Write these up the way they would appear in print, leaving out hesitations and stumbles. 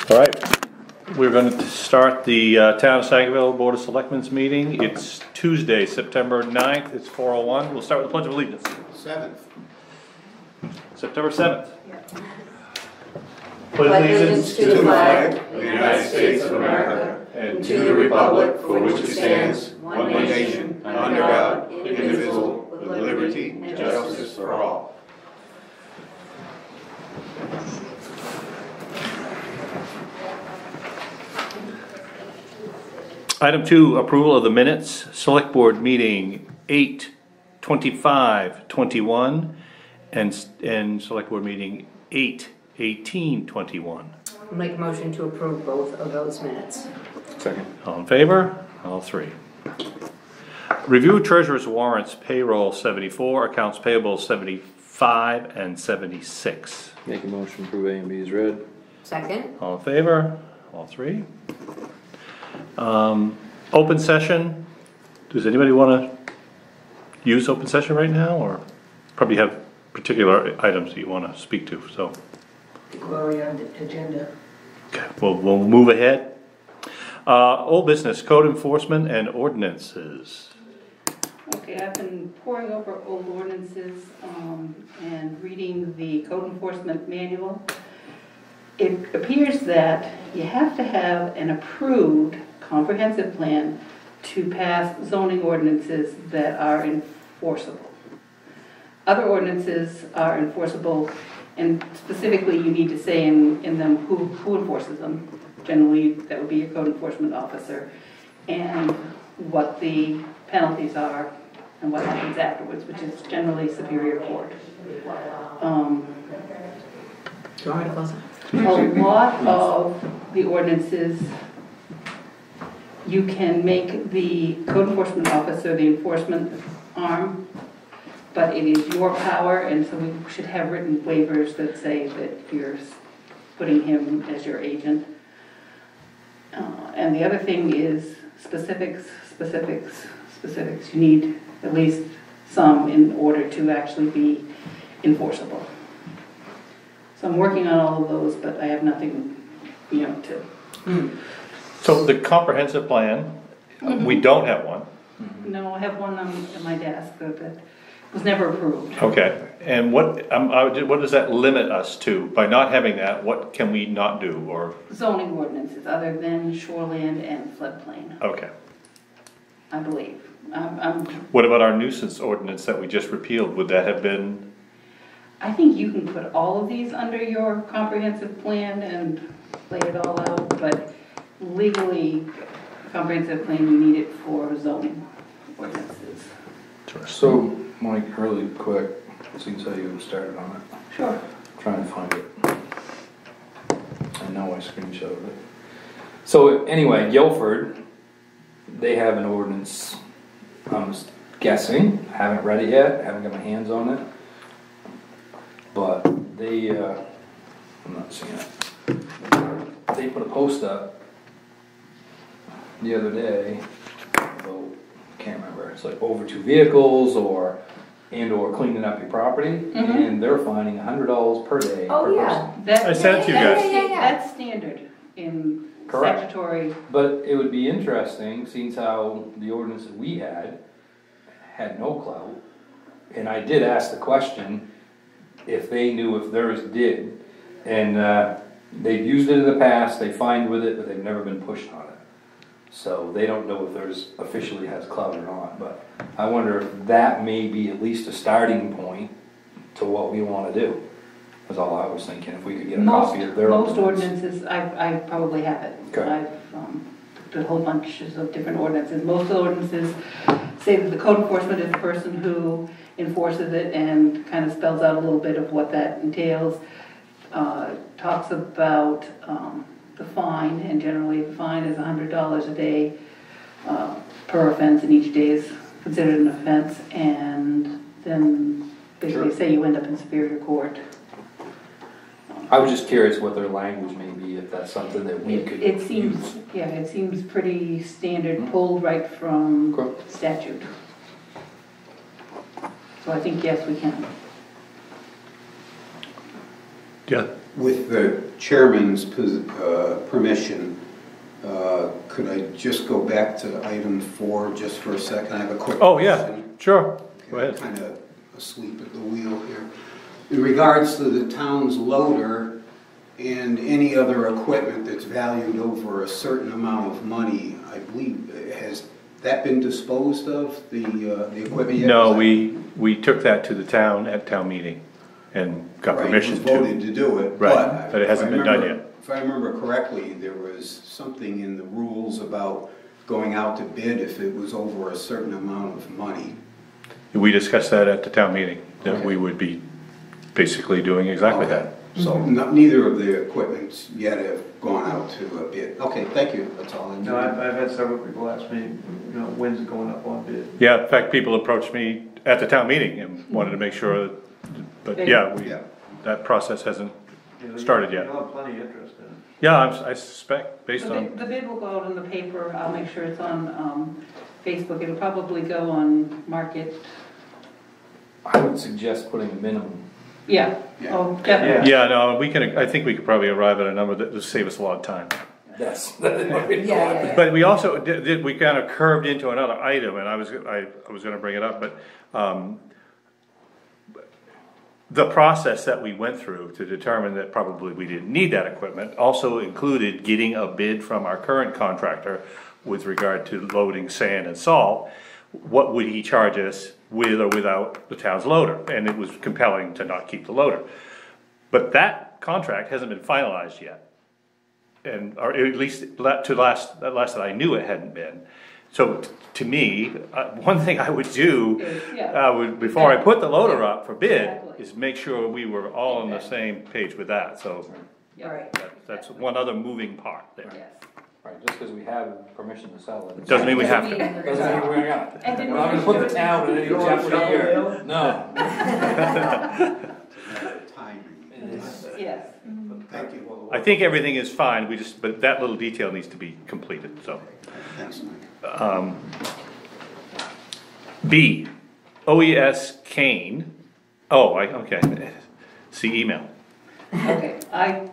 All right, we're going to start the Town of Sangerville Board of Selectmen's meeting. It's Tuesday, September 9th, it's 4:01. We'll start with the Pledge of Allegiance. 7th. September 7th. Pledge allegiance to the flag of the United States of America and to the republic for which it stands, one nation, under God, indivisible, with liberty and justice for all. Item 2, approval of the minutes, Select Board meeting 8/25/21 and Select Board meeting 8/18/21. Make a motion to approve both of those minutes. Second. All in favor? All three. Review treasurer's warrants, payroll 74, accounts payable 75 and 76. Make a motion to approve A and B is read. Second. All in favor? All three. Open session. Does anybody want to use open session right now, or probably have particular items that you want to speak to? So, We're already on the agenda. okay, we'll move ahead. Old business, code enforcement and ordinances. Okay, I've been poring over old ordinances and reading the code enforcement manual. It appears that you have to have an approved comprehensive plan to pass zoning ordinances that are enforceable. Other ordinances are enforceable, and specifically you need to say in them who enforces them. Generally, that would be your code enforcement officer, and what the penalties are and what happens afterwards, which is generally Superior Court. Do you want me to close it? A lot of the ordinances, you can make the code enforcement officer the enforcement arm, but it is your power, and so we should have written waivers that say that you're putting him as your agent. And the other thing is specifics. You need at least some in order to actually be enforceable. So I'm working on all of those, but I have nothing, to. So the comprehensive plan, we don't have one. No, I have one on my desk that was never approved. Okay, and what does that limit us to? By not having that, what can we not do, or? Zoning ordinances other than shoreland and floodplain, Okay. I believe. What about our nuisance ordinance that we just repealed? Would that have been? I think you can put all of these under your comprehensive plan and lay it all out, but legally, comprehensive plan, you need it for zoning ordinances. So, Mike, really quick, seems how you started on it. Sure. Trying to find it. I know I screenshotted it. So anyway, Guilford, they have an ordinance, I'm guessing, haven't read it yet, haven't got my hands on it. But they, I'm not seeing it. They put a post up the other day about, can't remember, it's like over 2 vehicles or cleaning up your property, and they're finding $100 per day. Oh, per yeah. person. I sent it to you guys. That's standard in Correct. statutory. But it would be interesting, seeing how the ordinance that we had no clout, and I did ask the question if they knew if theirs did, and they've used it in the past, they fined with it, but they've never been pushed on it. So they don't know if theirs officially has clout or not, but I wonder if that may be at least a starting point to what we want to do. That's all I was thinking, if we could get a copy of their Most ordinance. ordinances, I probably have it. Okay. I've looked at whole bunches of different ordinances. Most ordinances say that the code enforcement is the person who enforces it and kind of spells out a little bit of what that entails. Talks about the fine, and generally the fine is $100 a day per offense, and each day is considered an offense, and then basically say you end up in Superior Court. I was just curious what their language may be, if that's something that we could It seems, yeah, it seems pretty standard, pulled right from statute. So I think, yes, we can. Yeah, With the chairman's permission, could I just go back to item 4 just for a second? I have a quick Oh, yeah, question. sure, go ahead. Kind of asleep at the wheel here. In regards to the town's loader and any other equipment that's valued over a certain amount of money, I believe, has that been disposed of, the equipment yet? No, we took that to the town at town meeting and got permission Right, it was to. voted to do it, Right, but it hasn't been done yet. If I remember correctly, there was something in the rules about going out to bid if it was over a certain amount of money. We discussed that at the town meeting, that Okay. we would be basically doing exactly that. So neither of the equipments yet have gone out to a bid. Okay, thank you, that's all I need. No, I've had several people ask me, when's it going up on bid? Yeah, in fact, people approached me at the town meeting and wanted to make sure, but yeah, Yeah. that process hasn't started yet. You'll have plenty of interest in it. Yeah, I suspect, based on, The bid will go out in the paper, I'll make sure it's on Facebook, it'll probably go on Market, I would suggest putting a minimum. yeah, Yeah. oh, definitely. yeah, no, I think we could probably arrive at a number that will save us a lot of time. Yes. Yeah. But we also we kind of curved into another item, and I was gonna bring it up, but, the process that we went through to determine that probably we didn't need that equipment also included getting a bid from our current contractor with regard to loading sand and salt. What would he charge us with or without the town's loader? And it was compelling to not keep the loader. But that contract hasn't been finalized yet. And, or at least last that I knew it hadn't been. So to me, one thing I would do, before I put the loader up for bid, Exactly. is make sure we were all on the same page with that, so All right. that's one other moving part there. Yes. Right, just because we have permission to sell it. Doesn't mean we have to. Doesn't mean we're gonna. And didn't We're not gonna put the town in any jeopardy here. No. It's a matter of timing. Yes. Thank you. I think everything is fine, but that little detail needs to be completed, so. Thanks, Mike. B, OES Kane, okay, see email. Okay, I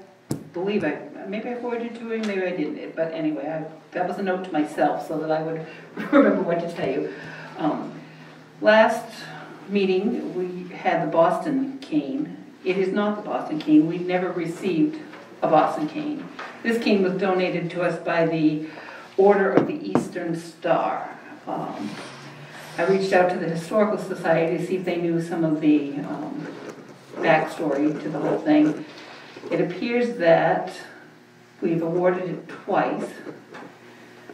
believe maybe I forwarded to him, maybe I didn't, but anyway, that was a note to myself so that I would remember what to tell you. Last meeting, we had the Boston cane. It is not the Boston cane. We never received a Boston cane. This cane was donated to us by the Order of the Eastern Star. I reached out to the Historical Society to see if they knew some of the backstory to the whole thing. It appears that we've awarded it twice.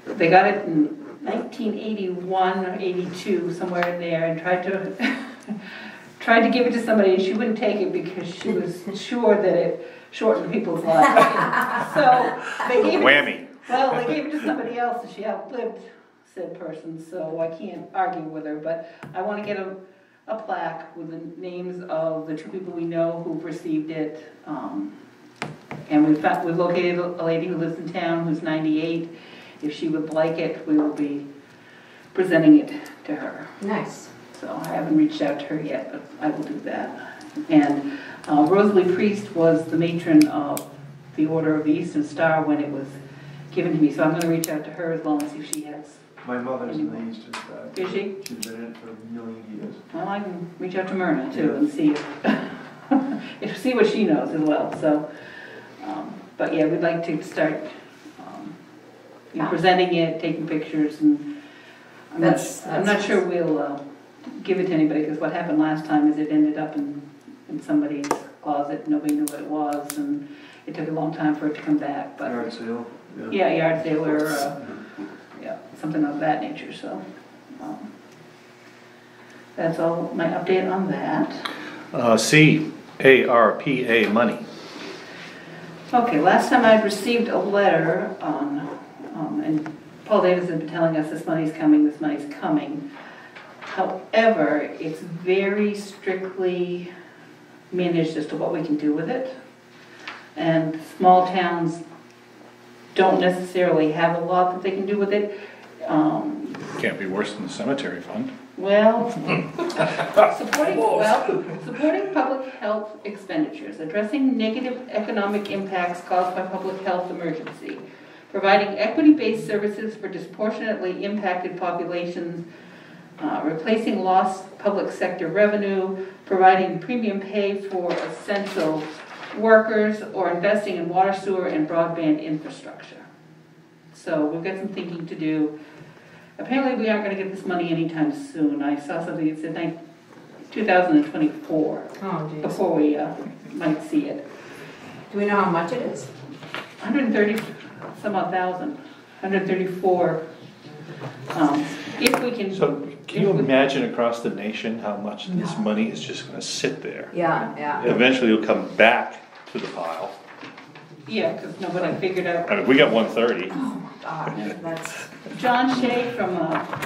They got it in 1981 or 82, somewhere in there, and tried to give it to somebody, and she wouldn't take it because she was sure that it shortened people's lives. So they gave it. Whammy. Well, they gave it to somebody else, and she outlived said person, so I can't argue with her, but I want to get a plaque with the names of the 2 people we know who've received it. And we've located a lady who lives in town who's 98. If she would like it, we will be presenting it to her. Nice. So I haven't reached out to her yet, but I will do that. And Rosalie Priest was the matron of the Order of the Eastern Star when it was given to me, so I'm going to reach out to her as well and see if she has. My mother's in the Eastern Star. Is she? She's been in it for a million years. Well, I can reach out to Myrna too and see see what she knows as well. So, but yeah, we'd like to start presenting it, taking pictures, and I'm not sure we'll give it to anybody because what happened last time is it ended up in somebody's closet. Nobody knew what it was, and it took a long time for it to come back. But Yard sale. yeah, yard sale or something of that nature. So that's all my update on that. C, ARPA money. Okay, last time I'd received a letter on, and Paul Davis has been telling us this money's coming. However, it's very strictly managed as to what we can do with it. And small towns don't necessarily have a lot that they can do with it. Can't be worse than the cemetery fund. Well, supporting public health expenditures, addressing negative economic impacts caused by public health emergency, providing equity-based services for disproportionately impacted populations, replacing lost public sector revenue, providing premium pay for essential workers, or investing in water, sewer, and broadband infrastructure. So we've got some thinking to do. Apparently we aren't going to get this money anytime soon. I saw something that said 2024 before we might see it. Do we know how much it is? 130 some odd thousand, 134. If we can. So can you imagine across the nation how much this money is just gonna sit there? Yeah. Eventually it'll come back to the pile. Yeah, because nobody figured out. I mean, we got 130. God, that's. John Shea from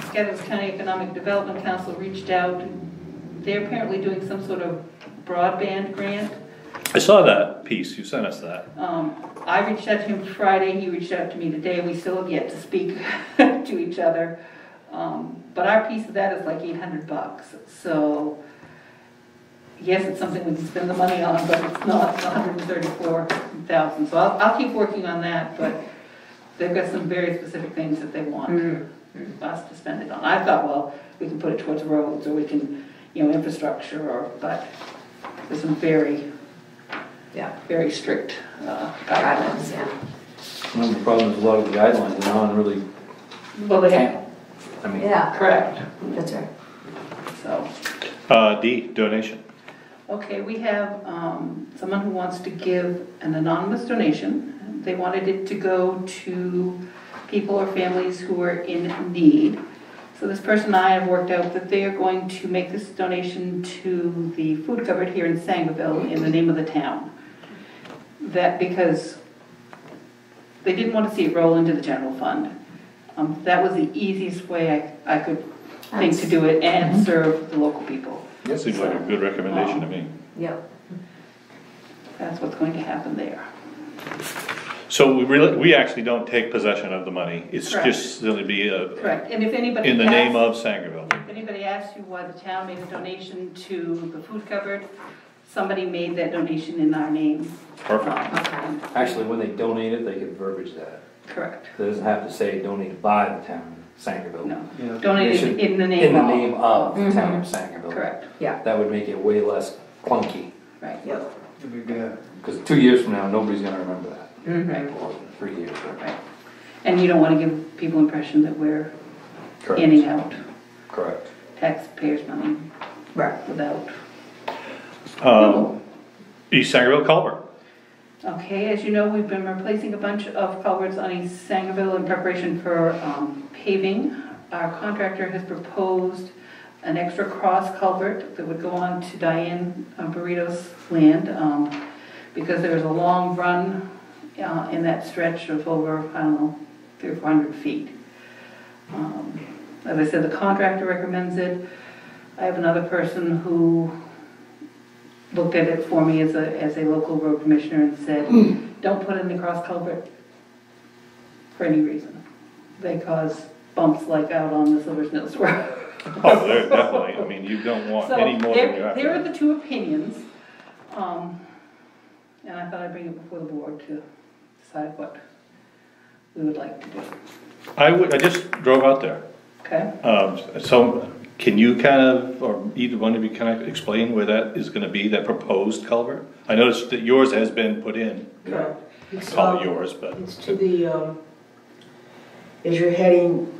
Scatters County Economic Development Council reached out. They're apparently doing some sort of broadband grant. I saw that piece, you sent us that. I reached out to him Friday, he reached out to me today, we still have yet to speak to each other. But our piece of that is like $800. So, yes, it's something we can spend the money on, but it's not 134,000. So I'll keep working on that, but they've got some very specific things that they want us to spend it on. I thought, well, we can put it towards roads, or we can, infrastructure, but there's some very strict guidelines. Yeah. One of the problems is a lot of the guidelines are not really, Well, they have, correct. That's right. So. D, donation. Okay, we have someone who wants to give an anonymous donation. They wanted it to go to people or families who are in need. So this person and I have worked out that they are going to make this donation to the food cupboard here in Sangerville in the name of the town. That because they didn't want to see it roll into the general fund. That was the easiest way I could think to do it and serve the local people. That seems like a good recommendation to me. Yep. That's what's going to happen there. So we actually don't take possession of the money. It's Correct. just going to be Correct, and if anybody in the name of Sangerville. If anybody asks you why the town made a donation to the food cupboard, somebody made that donation in our name. Perfect. actually, when they donate it, they can verbiage that. Correct. It doesn't have to say donated by the town of Sangerville. No, Yeah. donated in the name In the of. name of the town of Sangerville. Correct, Yeah. That would make it way less clunky, right, Yep. because 2 years from now, nobody's gonna remember that. right, Or 3 years. right. And you don't want to give people impression that we're Correct. handing out Correct. taxpayers' money Right. without. East Sangerville culvert. Okay, as you know, we've been replacing a bunch of culverts on East Sangerville in preparation for paving. Our contractor has proposed an extra cross culvert that would go on to Diane Burrito's land because there's a long run in that stretch of over, 300 or 400 feet. As I said, the contractor recommends it. I have another person who looked at it for me as a local road commissioner and said, don't put in the cross culvert for any reason. They cause bumps like out on the Silver Mills Road. Oh, there, definitely. I mean, you don't want So any more than you have there are to. the two opinions. And I thought I'd bring it before the board to decide what we would like to do. I just drove out there. Okay? So can you kind of, or either one of you kind of explain where that is gonna be, that proposed culvert? I noticed that yours has been put in. Correct. It's, Call it yours, but. It's to the, as you're heading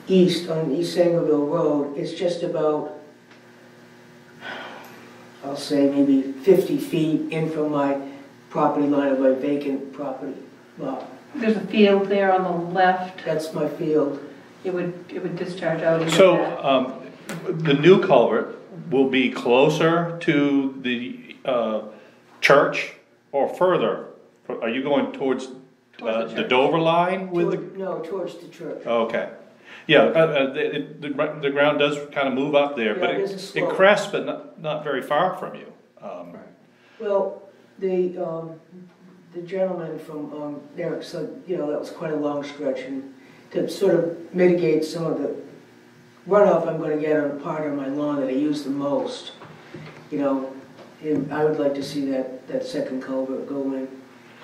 east on East Sangerville Road, it's just about, I'll say maybe 50 feet in from my property line of my vacant property lot. There's a field there on the left. That's my field. It would discharge out into that. So, the new culvert will be closer to the, church or further? Are you going towards, Towards the the church. Dover line with the? No, towards the church. Okay. Yeah, the ground does kind of move up there, but Yeah, there's a it slope. crests, but not very far from you. Well, the gentleman from there said, that was quite a long stretch, and to sort of mitigate some of the runoff I'm gonna get on the part of my lawn that I use the most, you know, and I would like to see that second culvert go in,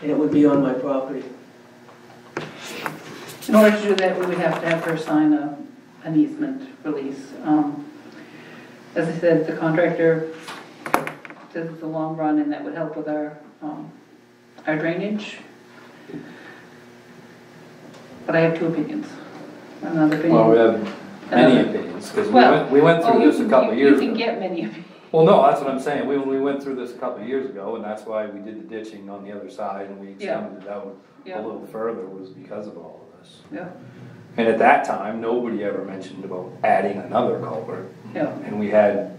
and it would be on my property. In order to do that, we would have to have her sign an easement release. As I said, the contractor says it's a long run and that would help with our drainage. But I have two opinions. Another opinion. Well, we have many opinions, because Well, we went through this a couple of years ago. You can get many opinions. Well, no, that's what I'm saying, we went through this a couple of years ago, and that's why we did the ditching on the other side, and we extended it out a little further, was because of all of this. Yeah. And at that time, nobody ever mentioned about adding another culvert. Yeah. And we had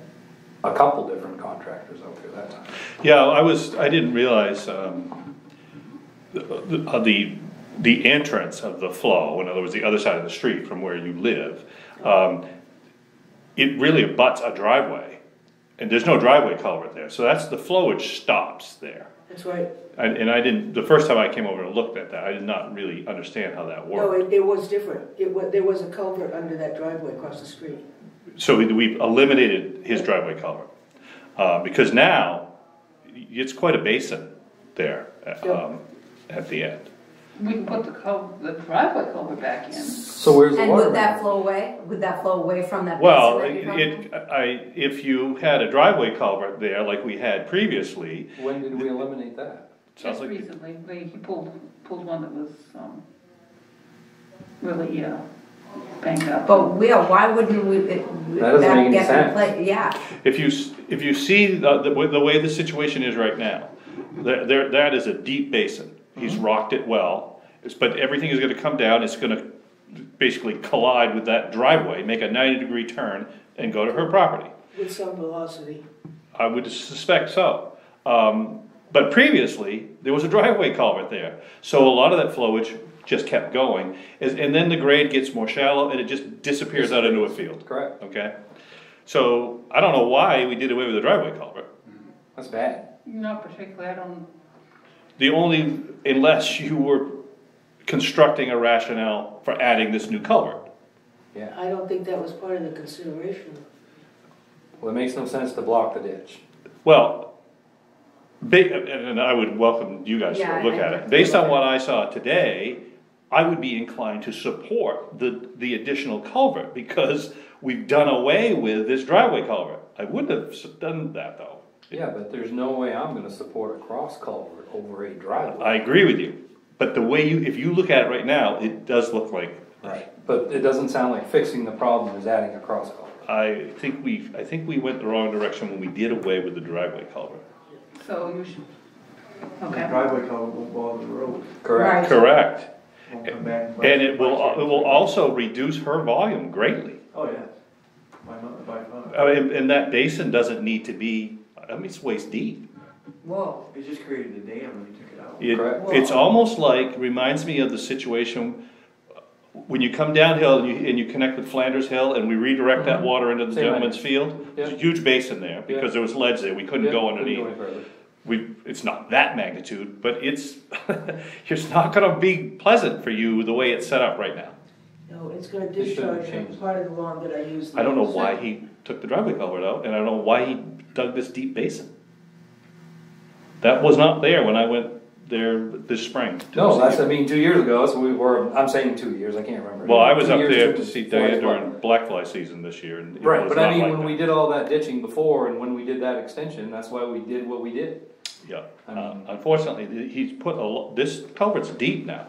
a couple different contractors out there that time. Yeah, I didn't realize, the entrance of the flow, in other words, the other side of the street from where you live, it really abuts a driveway. And there's no driveway culvert there, so the flowage stops there. That's right. And I didn't, the first time I came over and looked at that, I did not really understand how that No, worked. it was different. There was a culvert under that driveway across the street. So we eliminated his driveway culvert, because now, it's quite a basin there, at the end. We can put the driveway culvert back in. So where's the And water? would that flow away? Would that flow away from that Well, basin that you're talking if you had a driveway culvert there like we had previously, When did we eliminate that? sounds Just like, recently, he pulled one that was really banged up. But why wouldn't we, That doesn't make any get sense. replaced? Yeah. if you see the way the situation is right now, that is a deep basin. He's rocked it well, but everything is gonna come down, it's gonna basically collide with that driveway, make a 90-degree turn, and go to her property. With some velocity. I would suspect so. But previously, there was a driveway culvert there, so a lot of that flowage just kept going, and then the grade gets more shallow, and it just disappears out into a field. Correct. Okay? So, I don't know why we did away with the driveway culvert. That's bad. Not particularly, I don't, Unless you were constructing a rationale for adding this new culvert. Yeah. I don't think that was part of the consideration. Well, it makes no sense to block the ditch. Well, and I would welcome you guys to Yeah, look I at think it. Based so. on what I saw today, I would be inclined to support the additional culvert, because we've done away with this driveway culvert. I wouldn't have done that though. Yeah, but there's no way I'm gonna support a cross culvert over a driveway. I agree with you, but the way if you look at it right now, it does look like. Right. But it doesn't sound like fixing the problem is adding a cross culvert. I think we went the wrong direction when we did away with the driveway culvert. so you should, The okay. driveway culvert won't bother the road. Correct. Correct. Won't come back. And it will also reduce her volume greatly. Oh, yes. By far. I mean, and that basin doesn't need to be, I mean, it's waist deep. Whoa. It just created a dam when you took it out. Correct. It's almost like, reminds me of the situation when you come downhill and you connect with Flanders Hill and we redirect that water into the Same gentleman's idea. field. There's a huge basin there because there was ledge there, we couldn't go underneath. It's not that magnitude, but it's not gonna be pleasant for you the way it's set up right now. No, it's gonna They shouldn't discharge change on part of the lawn that I use. I don't know why he took the driveway culvert out, and I don't know why he dug this deep basin. That was not there when I went there this spring. No, that's, I mean, 2 years ago, so I'm saying 2 years, I can't remember. Well, I was 2 up years there to to see before Diane it's during flooded. black fly season this year, and it Right, was but I not mean, like when that. we did all that ditching before and when we did that extension, that's why we did what we did. Yeah, I mean- unfortunately, he's put this culvert's deep now.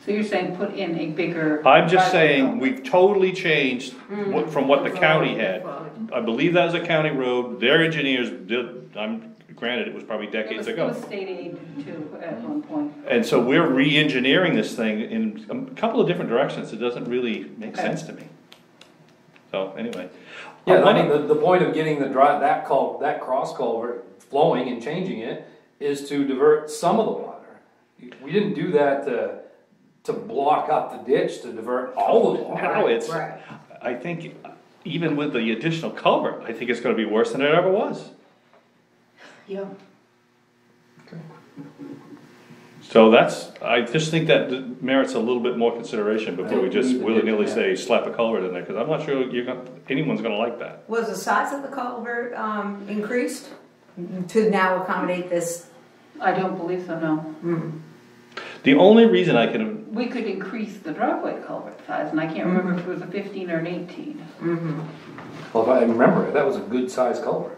So you're saying put in a bigger. I'm just driveway saying, culvert. we've totally changed from what the county had. I believe that was a county road, their engineers did, granted, it was probably decades It ago. was state aid too at one point. And so we're re-engineering this thing in a couple of different directions, it doesn't really make Okay. sense to me. So, anyway. Yeah, I mean, the point of getting that cross culvert flowing and changing it is to divert some of the water. We didn't do that to block up the ditch, to divert all of the water. Now it's, Right. I think, even with the additional culvert, I think it's gonna be worse than it ever was. Yeah. So I just think that merits a little bit more consideration before we just willy-nilly say slap a culvert in there, because I'm not sure anyone's gonna like that. Was the size of the culvert, increased to now accommodate this? I don't believe so, no. The only reason I can, We could increase the driveway culvert size, and I can't remember if it was a 15 or an 18. Well, if I remember, that was a good sized culvert.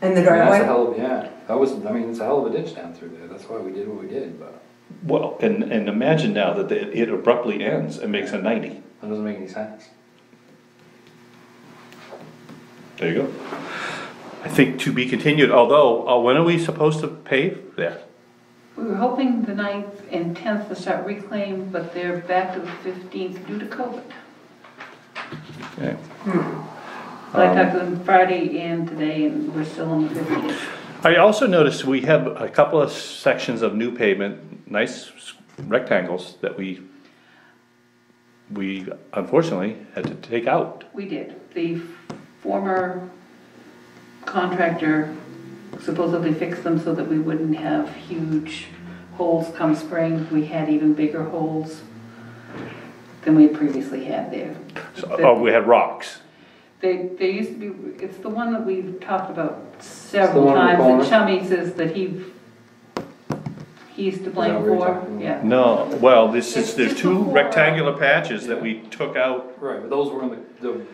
And the I mean, that's a driveway? hell of, yeah, that was, I mean, it's a hell of a ditch down through there, that's why we did what we did, but well, and imagine now that it abruptly ends and makes a 90. that doesn't make any sense. There you go. I think to be continued, although, when are we supposed to pave there? We were hoping the 9th and 10th to start reclaim, but they're back to the 15th due to COVID. Okay. But I talked to them Friday and today, and we're still on the 15th. I also noticed we have a couple of sections of new pavement, nice rectangles that we unfortunately had to take out. We did. The former contractor supposedly fixed them so that we wouldn't have huge holes come spring. We had even bigger holes than we had previously had there. So, we had rocks. They used to be, it's the one that we've talked about several one in the times, corner? that Chummy says that he's to blame that what you're for. talking about? Yeah. No, well, there's It's just two before- rectangular patches that we took out Right, but those were in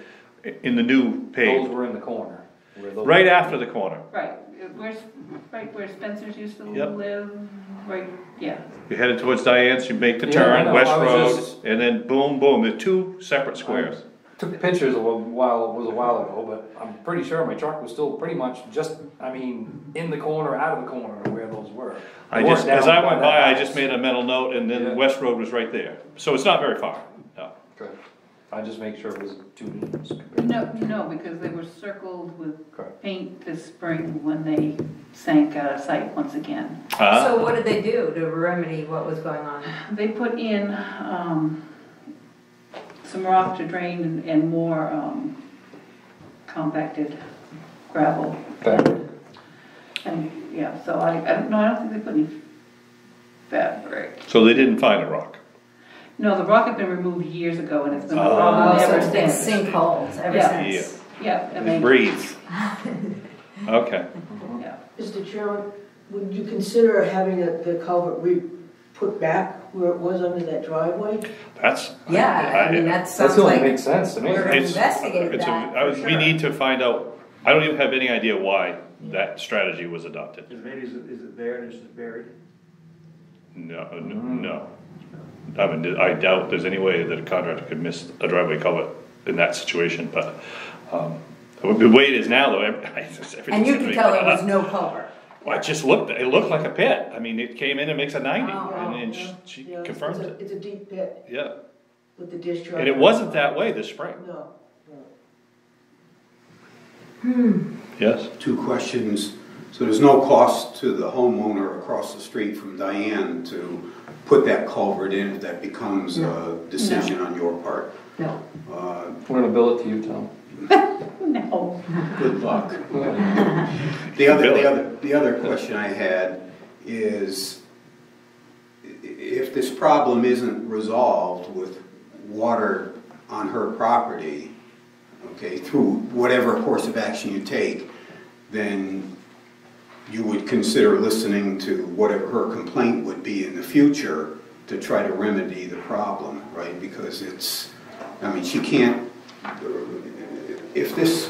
in the new those pave, were in the corner. Where those- right after the corner. Right, right where Spencer's used to Yep. live, right, yeah. We headed towards Diane's, you make the Yeah, I turn, know, West I was Road, just- and then boom, boom, they're two separate squares. Took pictures a while ago, but I'm pretty sure my truck was still pretty much just, I mean, in the corner, out of the corner where those were. They weren't As down I went that by, I house. just made a mental note, and then Yeah. West Road was right there. So it's not very far, no. Okay. I just make sure it was 2 meters. No, because they were circled with Correct. paint this spring when they sank out of sight once again. So what did they do to remedy what was going on? They put in, some rock to drain and more, compacted gravel. Fabric. And, yeah, so I don't think they put any fabric. So they didn't find a rock. No, the rock had been removed years ago, and it's been a Oh. problem So ever it's been since. sinkholes ever Yeah. since. Yeah, and It they, breathes. Okay. yeah. Mr. Chairman, would you consider having the culvert put back where it was under that driveway? That's. Yeah, I mean, that That sounds still like makes sense to me. we're It's- investigating that. We need to find out, I don't even have any idea why that strategy was adopted. Maybe is it there and it's just buried? No. I mean, I doubt there's any way that a contractor could miss a driveway culvert in that situation, but, the way it is now though, everything's. And you could tell there was no culvert. Well, it looked like a pit. I mean, it came in and makes a 90, Oh, and then Yeah, she yeah, confirmed it. It's a deep pit Yeah, with the discharge. and it wasn't that way this spring. No. Yes? Two questions. So there's no cost to the homeowner across the street from Diane to put that culvert in if that becomes a decision on your part? No. We're gonna bill it to you, Tom. No. Good luck. The other question I had is, if this problem isn't resolved with water on her property, okay, through whatever course of action you take, then you would consider listening to whatever her complaint would be in the future to try to remedy the problem, right? Because she can't, if this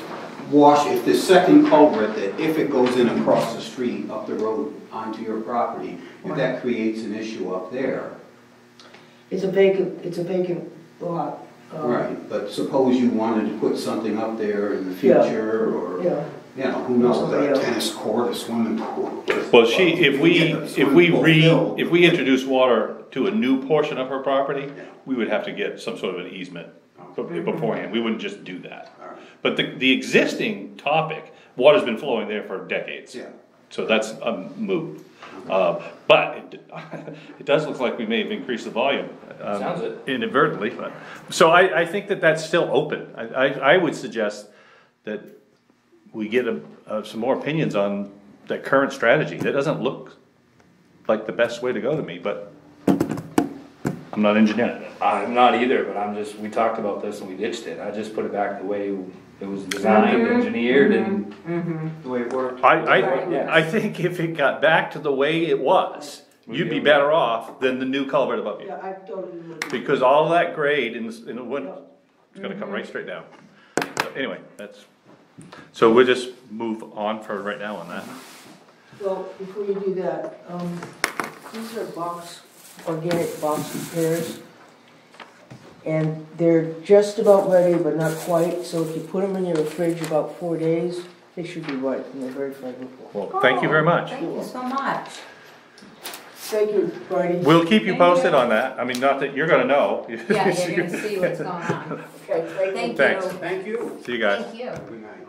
second culvert, that if it goes in across the street, up the road onto your property, if that creates an issue up there. It's a vacant lot. Right, but suppose you wanted to put something up there in the Yeah. future, or, Yeah. who knows, Somebody a else. tennis court, a swimming pool. Well, if Filled. we introduce water to a new portion of her property, we would have to get some sort of an easement beforehand. We wouldn't just do that. All right. But the existing topic, water's been flowing there for decades. Yeah. So that's a moot. But it does look like we may have increased the volume. Sounds it. Inadvertently, but, so I think that's still open. I would suggest that we get some more opinions on the current strategy. That doesn't look like the best way to go to me, but I'm not engineer. I'm not either, but we talked about this and we ditched it. I just put it back the way it was designed, engineered, and The way it works. I think if it got back to the way it was, you'd be better off than the new culvert above you. Yeah, I totally would. Because all that grade in the winter, it's gonna come right straight down. So anyway, so we'll just move on for right now on that. Well, before you do that, these are organic box pears. And they're just about ready, but not quite, so if you put them in your fridge about 4 days, they should be ripe, and they're very flavorful. Well, thank you very much. Thank you so much. Thank you, Bridie. We'll keep you posted on that. I mean, not that you're gonna know. Yeah, you're gonna see what's going on. Okay, Thank you. Thanks. Thank you. See you guys. Thank you. Good night.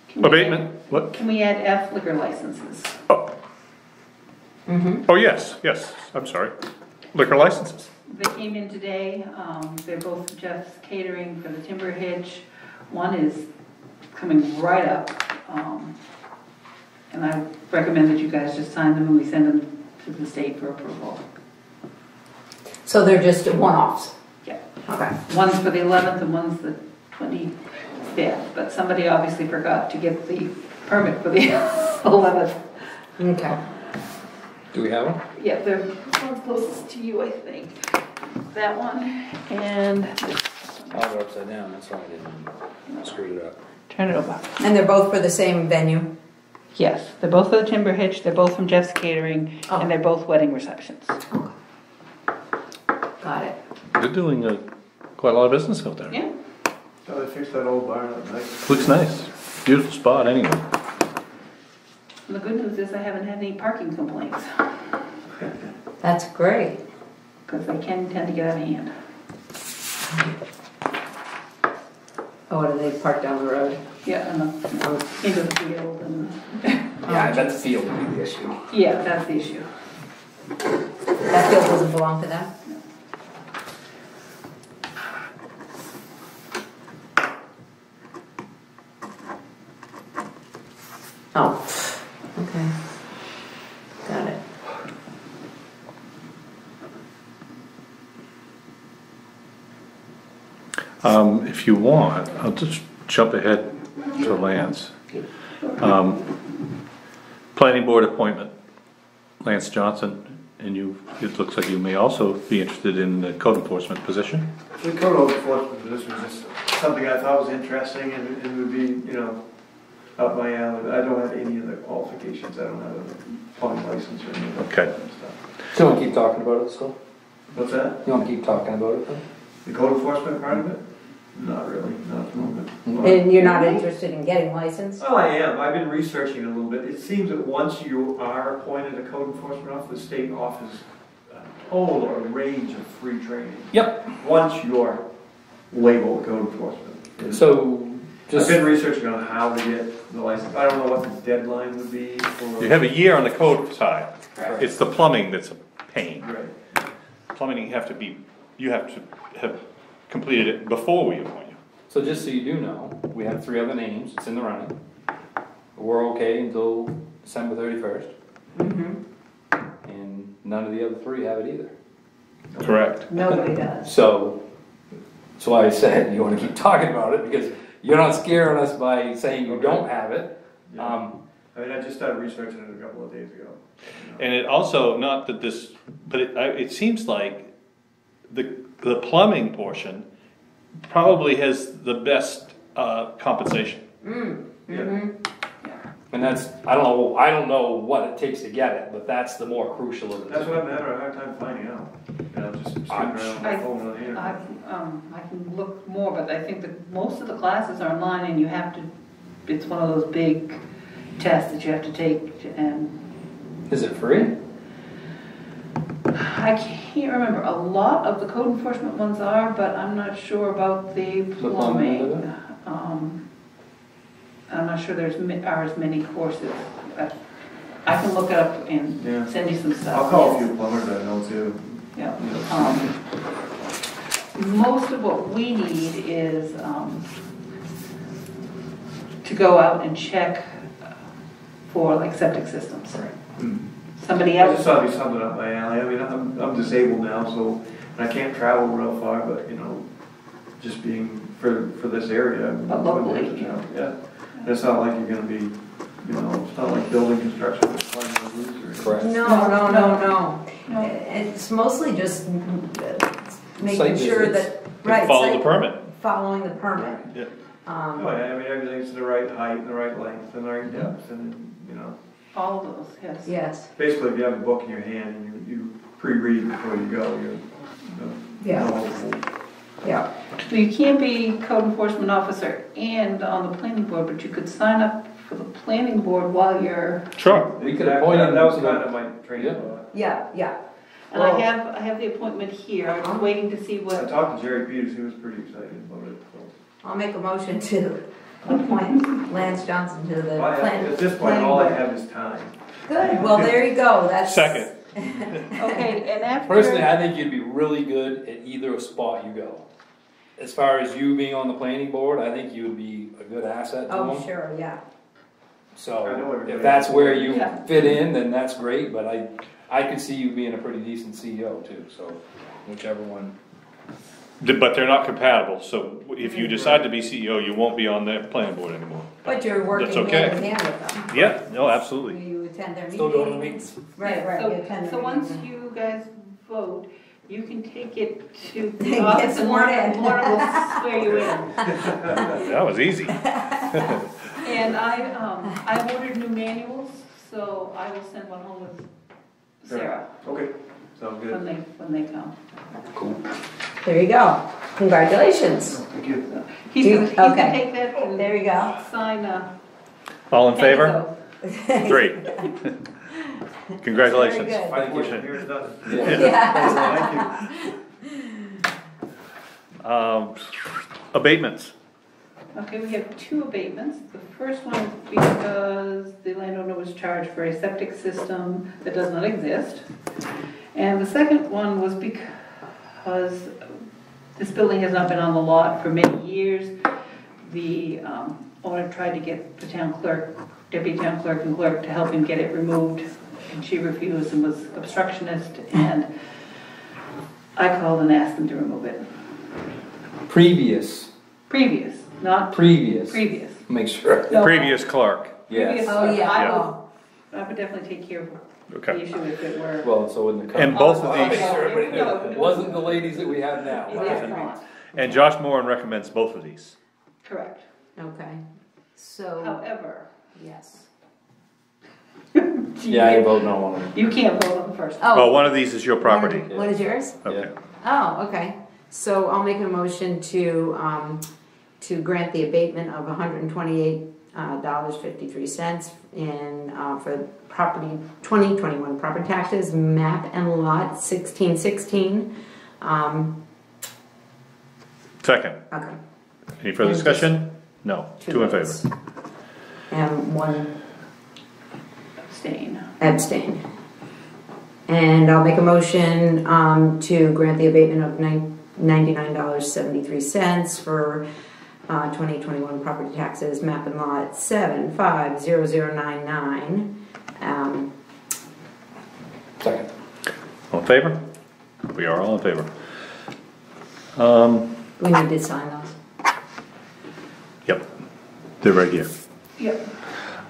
Can we Abatement, add- what? Can we add F liquor licenses? Oh. Oh, yes, I'm sorry. Liquor licenses. They came in today, they're both Jeff's Catering for the Timber Hitch. One is coming right up, and I recommend that you guys just sign them and we send them to the state for approval. So they're just one-offs? Yeah. Okay. One's for the 11th and one's the 25th, but somebody obviously forgot to get the permit for the 11th. Okay. do we have one? Yeah, they're closest to you, I think. That one and this one. Oh, they're upside down, that's why I didn't screw it up. Turn it over. And they're both for the same venue? Yes, they're both for the Timber Hitch, they're both from Jeff's Catering, Oh. and they're both wedding receptions. Got it. They're doing quite a lot of business out there. Yeah. So they fixed that old barn up nice. Looks nice. Beautiful spot anyway. And the good news is I haven't had any parking complaints, That's great. because they can tend to get out of hand. Oh, do they park down the road? Yeah, and into the field and, Yeah, I bet the field would be the issue. yeah, that's the issue. That field doesn't belong to them? Oh, okay. Got it. If you want, I'll just jump ahead to Lance. Planning board appointment, Lance Johnson, and it looks like you may also be interested in the code enforcement position. The code enforcement position was just something I thought was interesting and would be, up my alley. I don't have any of the qualifications. I don't have a plumbing license or any of that Okay. kind of stuff. So you want to keep talking about it still? What's that? You want to keep talking about it then? The code enforcement part of it? Not really, not at the moment. And you're not interested in getting licensed? Well, I am. I've been researching it a little bit. It seems that once you are appointed a code enforcement officer, the state offers a whole range of free training. Yep. Once you're labeled code enforcement. So, I've just, been researching on how to get the license. I don't know what the deadline would be for. You have a year on the code side. Right. It's the plumbing that's a pain. Right. Plumbing, you have to have completed it before we appoint you. so just so you do know, we have 3 other names, it's in the running. We're okay until December 31st. Mm-hmm. And none of the other 3 have it either. Correct. Nobody does. So, that's why I said you want to keep talking about it, because you're not scaring us by saying you don't have it. Yeah. I mean, I just started researching it a couple of days ago. And it also, not that this, but it seems like the plumbing portion probably has the best compensation. Yeah. And that's, I don't know what it takes to get it, but that's the more crucial of the That's two. what I'm having a hard time finding out. Just sitting around on my phone on the internet. I can look more, but I think that most of the classes are online and you have to, it's one of those big tests that you have to take and Is it free? I can't remember. A lot of the code enforcement ones are, but I'm not sure about the plumbing end of plumbing. I'm not sure are as many courses. But I can look it up and Yeah. send you some stuff. I'll call a Yes. few plumbers I know too. Yeah. most of what we need is to go out and check for like septic systems. Somebody I else. just thought it'd be something up my alley. I mean, I'm disabled now, so and I can't travel real far, but you know, just being for this area. But locally. Yeah. And it's not like you're gonna be, you know, it's not like building construction with climbing the roofs or anything. Correct. No. No. It's mostly just making Site sure visits. that, right. Follow the site- permit. Following the permit. Yeah. Oh, yeah, I mean, everything's the right height and the right length and the right depth and, you know. All of those, yes. Yes, Basically, if you have a book in your hand and you pre-read before you go, you know. Yeah. yeah. You can't be code enforcement officer and on the planning board, but you could sign up for the planning board while you're, Sure. We could appoint him That was to kind the- of my training Yeah. thought. Yeah. and I have the appointment here, I'm waiting to see I what, talked to Jerry Peters, he was pretty excited about it, so. I'll make a motion to appoint Lance Johnson to the At this point, planning all I board. have is time. Good, well, there you go, that's. Second. okay, and after. Personally, I think you'd be really good at either spot you go. As far as you being on the planning board, I think you would be a good asset to them. Oh, sure, yeah. I know So everybody. if that's where you Yeah. fit in, then that's great, but I could see you being a pretty decent CEO too, so whichever one. But they're not compatible, so if you decide to be CEO, you won't be on their planning board anymore. But you're working That's hand okay. in hand with them. Yeah, no, absolutely. You attend their meetings. Still go to the meetings. Right, you attend their So once meetings. you guys vote, you can take it to the Get office and sworn in. Laura will swear you in. That was easy. And I ordered new manuals, so I will send one home with Sarah Okay, sounds good. when they come. Cool. There you go, congratulations. Thank you. He's Do you- gonna, he's gonna okay. take that and There you go. sign All in take his favor? oath. 3. Congratulations. Very good. My Thank you. portion here is done. Yeah. Thank you. Abatements. Okay, we have 2 abatements. The first one is because the landowner was charged for a septic system that does not exist. And the second one was because this building has not been on the lot for many years. The owner tried to get the town clerk, deputy town clerk and clerk to help him get it removed, and she refused and was obstructionist, and I called and asked them to remove it. Previous. Previous, not Previous. previous. Make sure. No, Previous clerk. previous Yes. Oh, yeah. I would definitely take care of the Okay. issue if it were. Well, so in the. And both of I'll make these- sure everybody knew. It wasn't the ladies that we have now. It is not, And Josh Moran recommends both of these. correct. Okay, so, However, yes. Yeah, you vote no on it. you can't vote on the first. Oh, one of these is your property. What is yours? Okay. Oh, okay. So I'll make a motion to grant the abatement of $128.53 for property, 2021 property taxes, map and lot 1616. Second. Okay. Any further And discussion? No. 2 in votes. favor. And 1 Abstain. abstain. And I'll make a motion to grant the abatement of $99.73 for 2021 property taxes, map and lot 750099. Second. All in favor? We are all in favor. We need to sign those. Yep. They're right here. Yep.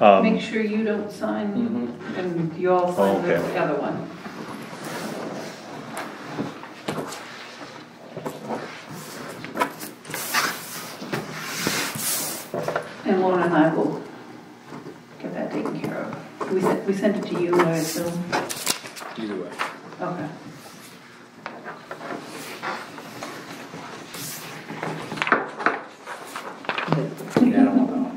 Um, Make sure you don't sign, and you all sign Okay. the other one. And Lauren and I will get that taken care of. We sent it to you, I assume? Either way. Okay. Yeah, I don't know.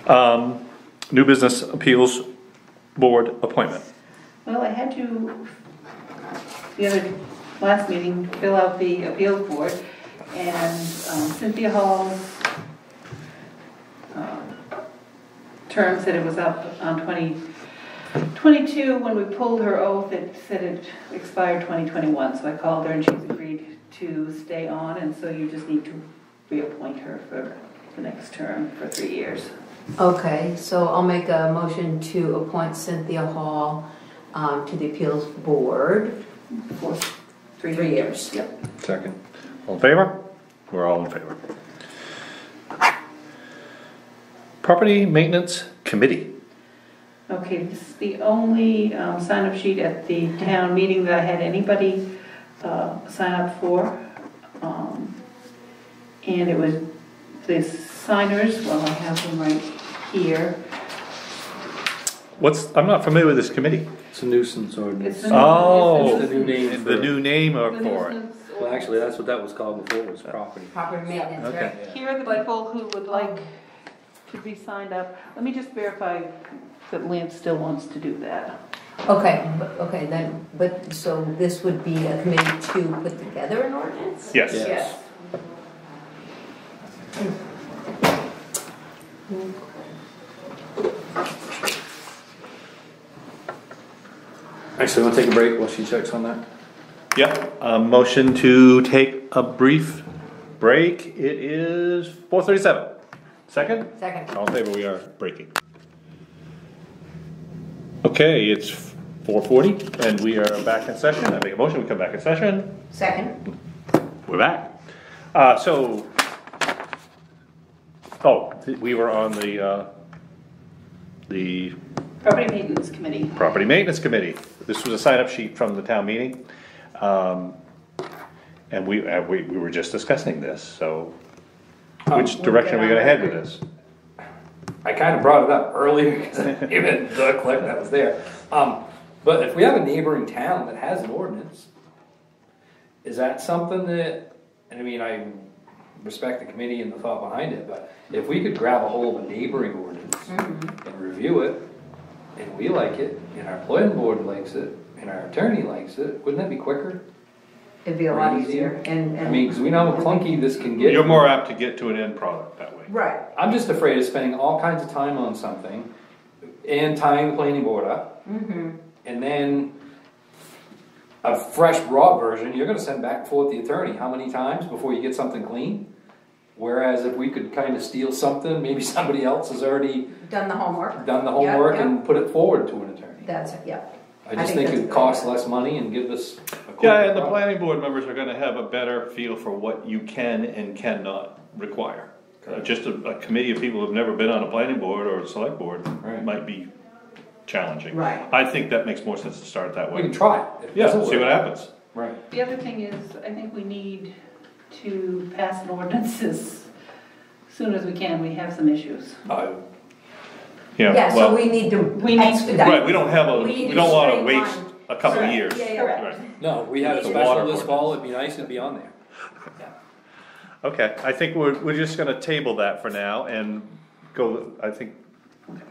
So, New Business Appeals Board appointment. Well, I had to, last meeting, fill out the appeals board, and Cynthia Hall's term said it was up on 22, when we pulled her oath, it said it expired 2021, so I called her and she's agreed to stay on, and so you just need to reappoint her for the next term for 3 years. Okay, so I'll make a motion to appoint Cynthia Hall to the appeals board For 3 3 years. Yep. Second. All in favor? We're all in favor. Property Maintenance Committee. Okay, this is the only sign-up sheet at the town meeting that I had anybody sign up for. And it was the signers, well, I have them right here. I'm not familiar with this committee. It's a nuisance ordinance. It's the- Oh, It's the new name the for- new name for it. nuisance Well, actually, that's what that was called before, was property. Property maintenance, Okay. right? Here are the people who would like to be signed up. Let me just verify that Lance still wants to do that. Okay, but so this would be a committee to put together an ordinance? Yes. Yes. Actually, want to take a break while she checks on that? Yep, motion to take a brief break. It is 4:37. Second? Second. All in favor, we are breaking. Okay, it's 4:40 and we are back in session. I make a motion, we come back in session. Second. We're back. We were on the Property Maintenance Committee. Property Maintenance Committee. This was a sign-up sheet from the town meeting. And we were just discussing this, so which direction are we gonna head with this? I kind of brought it up earlier because I even the clip that was there. But if we have a neighboring town that has an ordinance, is that something that, and I mean, I respect the committee and the thought behind it, but if we could grab a hold of a neighboring ordinance and review it, and we like it, and our planning board likes it, and our attorney likes it, wouldn't that be quicker? It'd be a lot easier and. I mean, because we know how clunky this can get. You're more apt to get to an end product that way. Right. I'm just afraid of spending all kinds of time on something and tying the planning board up. And then a fresh raw version, you're gonna send back and forth the attorney how many times before you get something clean? Whereas if we could kind of steal something, maybe somebody else has already Done the homework. done the homework Yeah, yeah. and put it forward to an attorney. That's, yeah. I just I think think that's it'd a cost good less money and give us a quicker Yeah, and the product. planning board members are gonna have a better feel for what you can and cannot require. Just a committee of people who've never been on a planning board or a select board Right. might be challenging. Right. I think that makes more sense to start that We can way. try it. If it Yeah, doesn't see what work. happens. Right. The other thing is, I think we need to pass an ordinance as soon as we can. We have some issues. Yeah, so well, we need to We need to- expedite. right, we don't have We need we to don't wanna streamline. waste a couple of Correct. years. Yeah, yeah. Right. No, we had a The special water this fall, it'd be nice to be on there. Okay, I think we're just gonna table that for now and go, I think,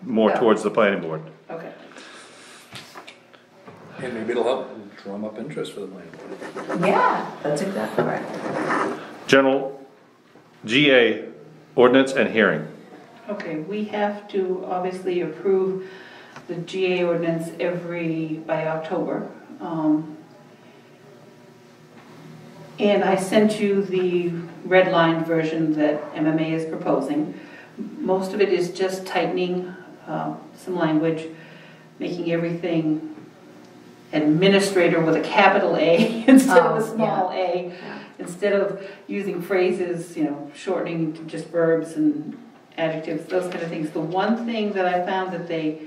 more Yeah. towards the planning board. Okay. And maybe it'll help drum up interest for the planning board. Yeah, that's exactly right. General GA, ordinance and hearing. Okay, we have to obviously approve the GA ordinance by October. And I sent you the redlined version that MMA is proposing. Most of it is just tightening some language, making everything administrator with a capital A instead of a small a. Instead of using phrases, shortening to just verbs and adjectives, those kind of things. The one thing that I found that they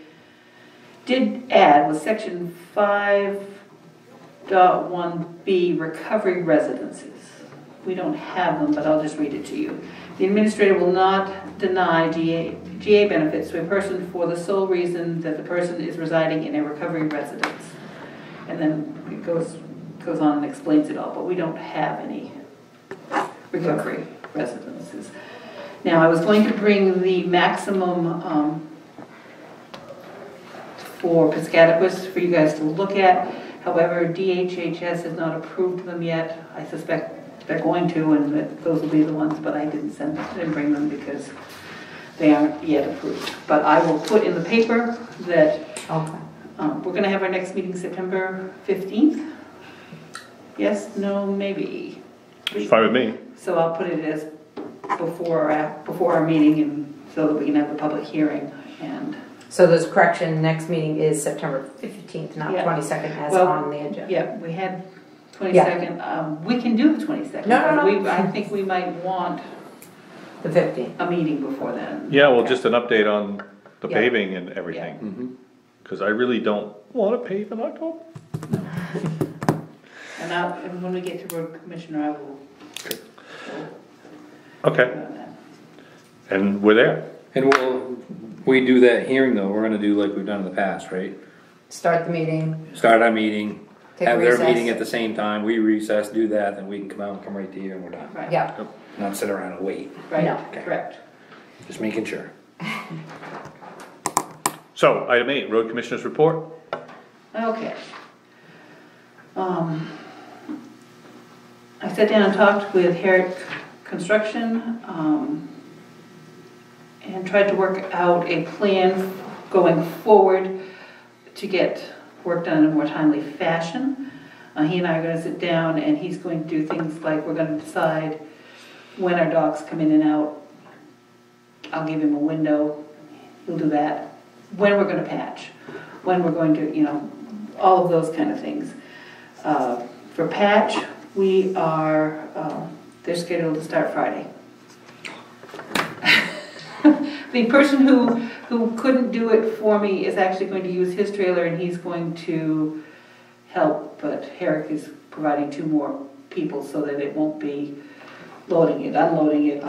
did add was section 5.1b, recovery residences. We don't have them, but I'll just read it to you. The administrator will not deny GA benefits to a person for the sole reason that the person is residing in a recovery residence. And then it goes on and explains it all, but we don't have any recovery residences. Now, I was going to bring the maximum for Piscataquis for you guys to look at. However, DHHS has not approved them yet. I suspect they're going to, and that those will be the ones, but I didn't bring them because they aren't yet approved. But I will put in the paper that We're gonna have our next meeting September 15th. Yes, no, maybe. It's fine with me. So I'll put it as before our meeting, and so that we can have the public hearing. And So there's correction, next meeting is September 15th, not Yeah. 22nd as Well, on the agenda. yeah, we had 22nd. We can do the 22nd. No. I think we might want The 15th. a meeting before then. Yeah, well, just an update on the Yeah. paving and everything. Because I really don't want to pave in October. And when we get to road commissioner, I will. Okay, on that. and we're there. And we do that hearing though, we're gonna do like we've done in the past, right? Start the meeting, Start our meeting, take a have their recess. meeting at the same time, we recess, do that, then we can come out and come right to you and we're done. Right. Yeah, Not sit around and wait, Right, No. correct. just making sure. So, item 8, road commissioners report. Okay. I sat down and talked with Herrick Construction, and tried to work out a plan going forward to get work done in a more timely fashion. He and I are gonna sit down and he's going to do things like we're gonna decide when our dogs come in and out. I'll give him a window, he'll do that. When we're gonna patch, when we're going to, all of those kind of things. For patch, we are, they're scheduled to start Friday. The person who couldn't do it for me is actually going to use his trailer and he's going to help, but Herrick is providing 2 more people so that it won't be loading it, unloading it,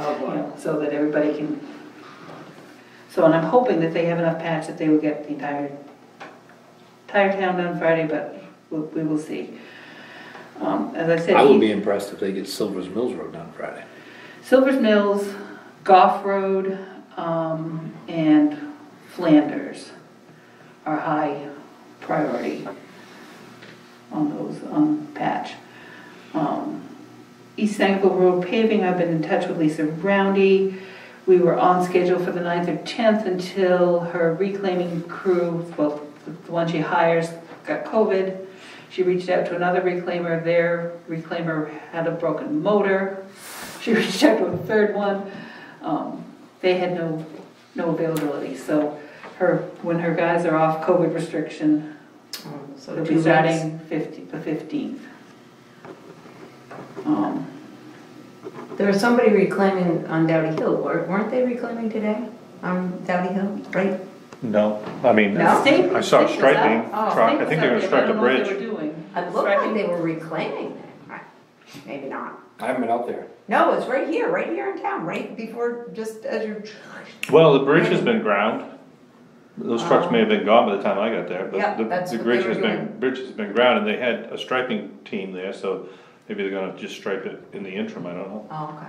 so that everybody can. So, and I'm hoping that they have enough patch that they will get the entire town done Friday, but we will see. As I said, I would be impressed if they get Silver's Mills Road done Friday. Silver's Mills, Goff Road, and Flanders are high priority on those, patch. East Sangerville Road paving, I've been in touch with Lisa Roundy. We were on schedule for the 9th or 10th until her reclaiming crew, well, the one she hires, got COVID. She reached out to another reclaimer. Their reclaimer had a broken motor. She reached out to a third one. They had no availability. So when her guys are off COVID restriction, so it'll 2 be weeks. starting the 15th. There was somebody reclaiming on Dowdy Hill, weren't they reclaiming today on Dowdy Hill, right? No, I mean, No? I saw a State was striping out. truck, I think they're gonna strike the I don't know what bridge. they were doing. It looked like they were reclaiming it. Maybe not. I haven't been out there. No, it's right here in town, right before, just as you're. Well, the bridge has been ground. Those trucks may have been gone by the time I got there, Yeah, but that's the what bridge they were has been, doing. bridge has been ground, and they had a striping team there, so maybe they're gonna just stripe it in the interim, I don't know. Oh, okay.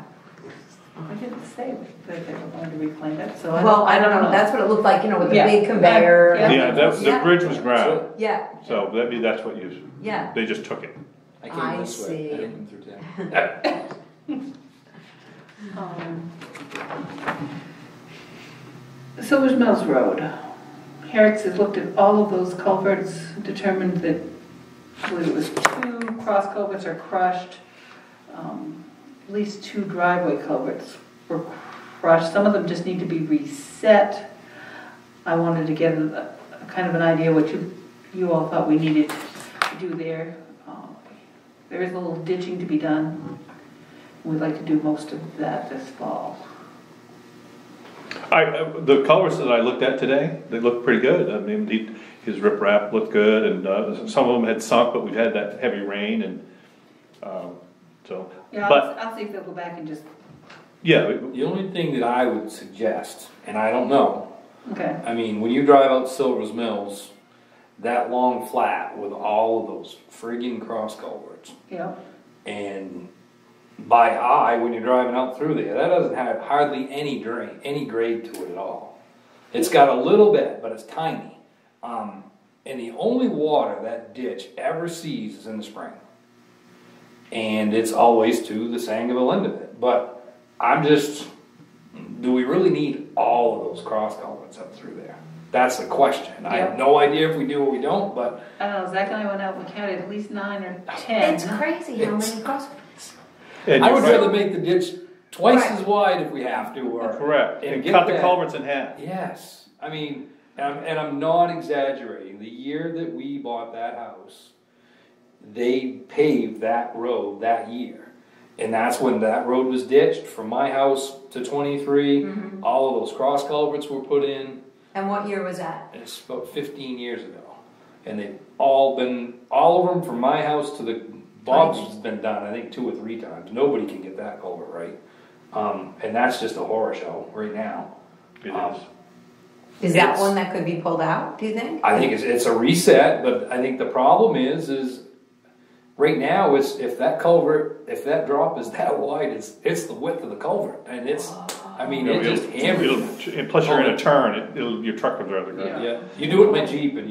I didn't say that they were going to reclaim it, so I Well, I don't know, that's what it looked like, with the Yeah. big conveyor. Yeah. Yeah, the Yeah. bridge was ground, Yeah, so that's what yeah. they just took it. I came I this way, see. I didn't come through town. Silver's Mills Road. Herrick's has looked at all of those culverts, determined that, I believe it was 2 cross culverts are crushed. At least 2 driveway culverts were crushed. Some of them just need to be reset. I wanted to get a kind of an idea what you all thought we needed to do there. There is a little ditching to be done. We'd like to do most of that this fall. The colors that I looked at today, they look pretty good. I mean, his riprap looked good, and some of them had sunk, but we've had that heavy rain, and so. Yeah, But I'll see if they'll go back and just, yeah, The only thing that I would suggest, and I don't know, okay. I mean, when you drive out Silver's Mills, that long flat with all of those friggin' cross culverts, Yeah, and by eye, when you're driving out through there, that doesn't have hardly any grade to it at all. It's got a little bit, but it's tiny. And the only water that ditch ever sees is in the spring. And it's always to the Sangerville end of it. But do we really need all of those cross culverts up through there? That's the question. I have Yep. no idea if we do or we don't, but I don't know, Zach and I went out and counted at least 9 or 10. It's crazy how many crosswalks. And I you're would right. rather make the ditch twice Right. as wide if we have to, or. Correct, and get cut the that- culverts in half. Yes, I mean, and I'm not exaggerating, the year that we bought that house, they paved that road that year. And that's when that road was ditched, from my house to 23, all of those cross culverts were put in. And what year was that? It's about 15 years ago. And they've all of them from my house to the, Bob's has been done, I think 2 or 3 times. Nobody can get that culvert right. And that's just a horror show right now. It is. Is that It's- one that could be pulled out, do you think? I think it's a reset, but I think the problem is right now it's, if that drop is that wide, it's the width of the culvert. And I mean, it just hammers. And plus you're in a turn, your truck comes around the ground. Yeah, you do it in my Jeep and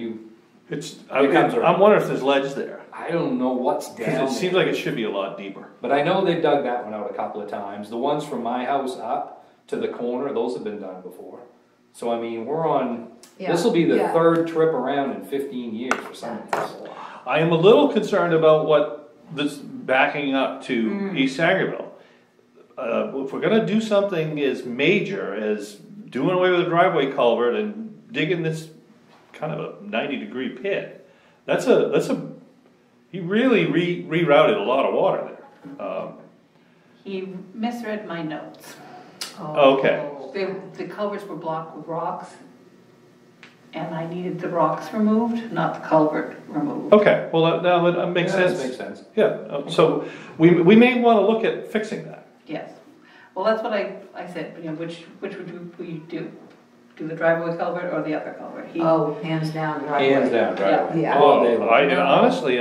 I'm wondering if there's ledge there. I don't know what's down there. Because it seems like it should be a lot deeper. But I know they've dug that one out a couple of times. The ones from my house up to the corner, those have been done before. So I mean, this will be the 3rd trip around in 15 years for some of these. I am a little concerned about what this backing up to East Sangerville. If we're gonna do something as major as doing away with the driveway culvert and digging this kind of a 90-degree pit, he really rerouted a lot of water there. He misread my notes. Okay. The culverts were blocked with rocks, and I needed the rocks removed, not the culvert removed. Okay, well, that makes sense. That makes sense. Yeah, so we may wanna look at fixing that. Yes. Well, that's what I said, which would we do? Do the driveway culvert or the other culvert? Oh, hands down driveway. Hands down driveway. Yeah. All day long. And honestly,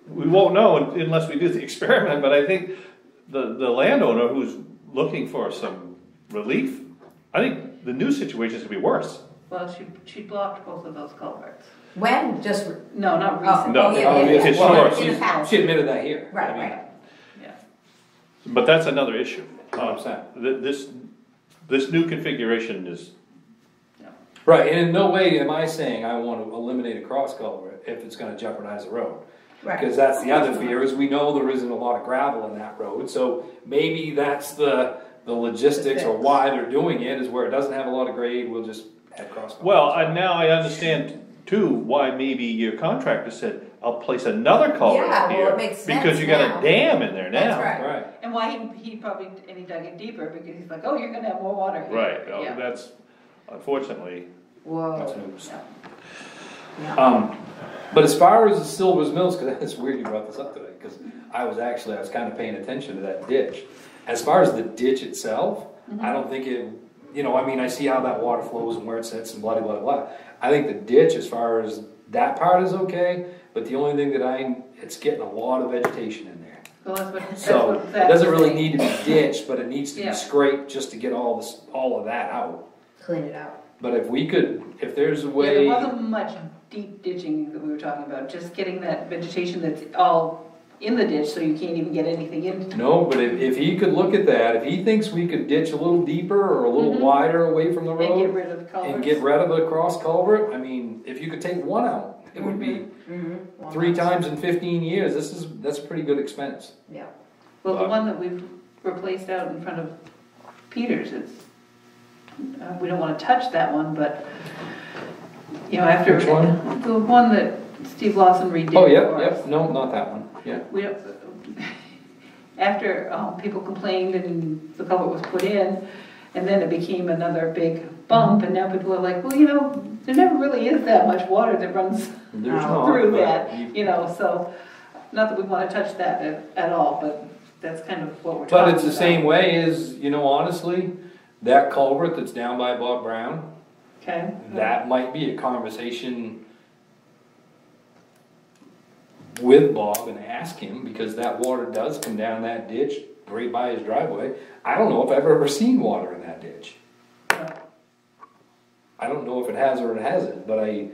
we won't know unless we do the experiment, but I think the landowner who's looking for some relief, I think the new situation is gonna be worse. Well, she blocked both of those culverts. When? Just, No, not oh, recently. No. yeah, yeah, yeah. It's Well, short. in the past. She admitted that here. Right, I mean, right. Yeah. But that's another issue. 100%. This new configuration is, Right, and in no way am I saying I want to eliminate a cross culvert if it's gonna jeopardize the road. Right. Because that's the other fear, is we know there isn't a lot of gravel in that road, so maybe that's the logistics or why they're doing it, is where it doesn't have a lot of grade, we'll just add cross culverts. well, and now I understand too why maybe your contractor said, I'll place another culvert Yeah, well, here. it makes sense Because you got now. a dam in there now. That's right. Right, And why he probably dug it deeper, because he's like, oh, you're gonna have more water here. Right, Yeah. that's, unfortunately, that's Whoa. news. Yeah. But as far as the Silver's Mills, because it's weird you brought this up today, because I was kind of paying attention to that ditch. As far as the ditch itself, I don't think I see how that water flows and where it sits and blah, blah, blah. I think the ditch, as far as that part is okay, but the only thing it's getting a lot of vegetation in there. Well, that's So what it Zach doesn't was really saying. need to be ditched, but it needs to Yeah. be scraped just to get all of that out. Clean it out. But if there's a Yeah, way. there wasn't much deep ditching that we were talking about, just getting that vegetation that's all in the ditch so you can't even get anything in. No, but if he could look at that, if he thinks we could ditch a little deeper or a little wider away from the And get road rid of the culverts. and get rid of the cross culvert, I mean, if you could take one out, it would be Mm-hmm. 3 times in 15 years. That's a pretty good expense. Yeah. Well, the one that we've replaced out in front of Peter's, we don't want to touch that one, but, after. Which one? The one that Steve Lawson redid Oh, for yeah, us. no, not that one, yeah. We don't, after people complained and the culvert was put in, and then it became another big bump, and now people are like, well, there never really is that much water that runs There's not, through but that, so, not that we want to touch that at all, but that's kind of what we're talking about. But it's the same way as, honestly, that culvert that's down by Bob Brown, Okay. that might be a conversation with Bob and ask him, because that water does come down that ditch right by his driveway. I don't know if I've ever seen water in that ditch. I don't know if it has or it hasn't, but I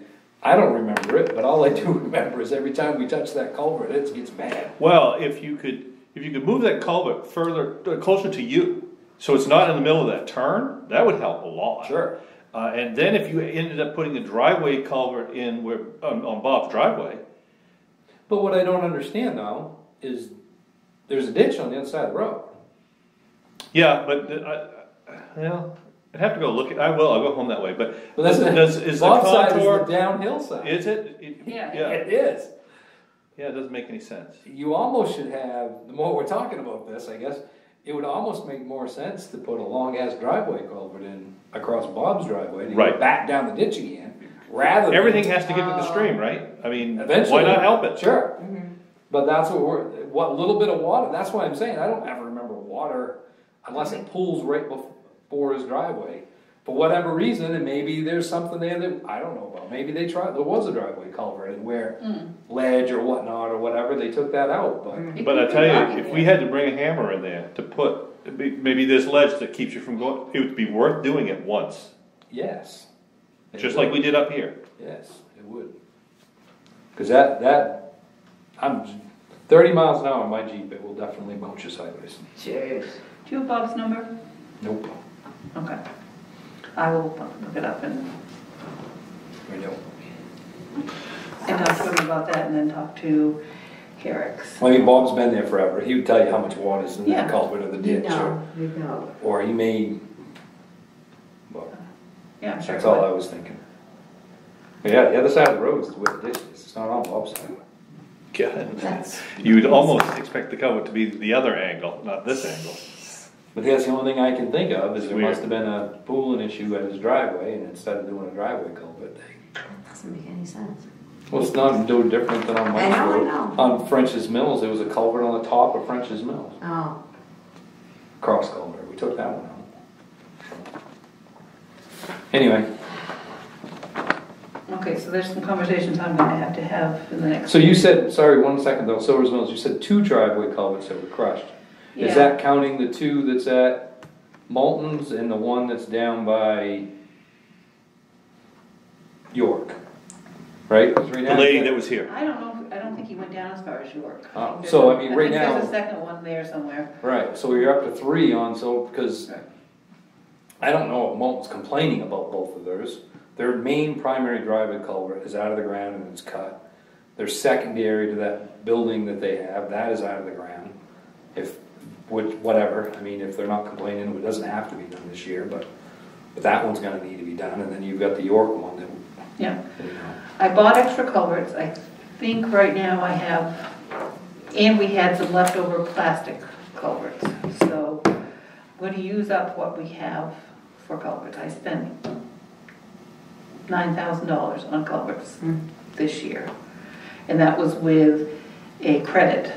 don't remember it, but all I do remember is every time we touch that culvert, it gets bad. well, if you could move that culvert further, closer to you, so it's not in the middle of that turn, that would help a lot. Sure. And then if you ended up putting a driveway culvert in where, on Bob's driveway, But what I don't understand now is there's a ditch on the other side of the road. yeah, but, well, I'd have to go look at, I'll go home that way, but But that's is the Bob's side is contour, the downhill side. is it? Yeah. It is. Yeah, it doesn't make any sense. You almost should have, the more we're talking about this, I guess, it would almost make more sense to put a long ass driveway culvert in across Bob's driveway to Right. get back down the ditch again, rather than. Everything has to get to the stream, right? I mean, Eventually. why not help it? Sure. But that's what little bit of water, that's why I'm saying, I don't ever remember water unless it pools right before his driveway. For whatever reason, and maybe there's something there that I don't know about. Maybe there was a driveway culvert and where ledge or whatnot or whatever, they took that out, but. But I tell you, if we had to bring a hammer in there to put, maybe this ledge that keeps you from going, it would be worth doing it once. Yes. Just like we did up here. Yes, it would. Cause I'm 30 miles an hour on my Jeep, it will definitely bounce you sideways. Cheers. Do you have Bob's number? Nope. Okay. I will look it up and I don't. talk to him about that and then talk to Herrick's. I mean, Bob's been there forever, he would tell you how much water's in Yeah. that culvert or the You ditch, know, you know. or he may, well, Yeah, I'm sure. that's all I was thinking. But yeah, the other side of the road is where the ditch is, it's not on Bob's side. God. That's. You'd almost expect the culvert to be the other angle, not this angle. But that's the only thing I can think of, is It's there weird. must have been a pooling issue at his driveway, and instead of doing a driveway culvert, they. Doesn't make any sense. Well, it's not no different than on Mike's I Road. know. On French's Mills, there was a culvert on the top of French's Mills. Oh, Cross culvert, we took that one out. Anyway, Okay, so there's some conversations I'm gonna have to have in the next. so you said, sorry, 1 second though, Silver's Mills, you said 2 driveway culverts that were crushed. Yeah. Is that counting the 2 that's at Moulton's and the one that's down by York? Right? 'Cause right The now- lady that was here. I don't know, I don't think he went down as far as York. Oh, There's so, a- I mean, right think now- there's a second one there somewhere. Right, so you're up to 3 on, so, because Right. I don't know if Moulton's complaining about both of theirs. Their main primary driveway culvert is out of the ground and it's cut. Their secondary to that building that they have, that is out of the ground. Whatever, I mean, if they're not complaining, it doesn't have to be done this year, but that one's gonna need to be done, and then you've got the York one that, Yeah. you know. I bought extra culverts. I think right now I have, and we had some leftover plastic culverts. So I'm going to use up what we have for culverts. I spent $9,000 on culverts this year. And that was with a credit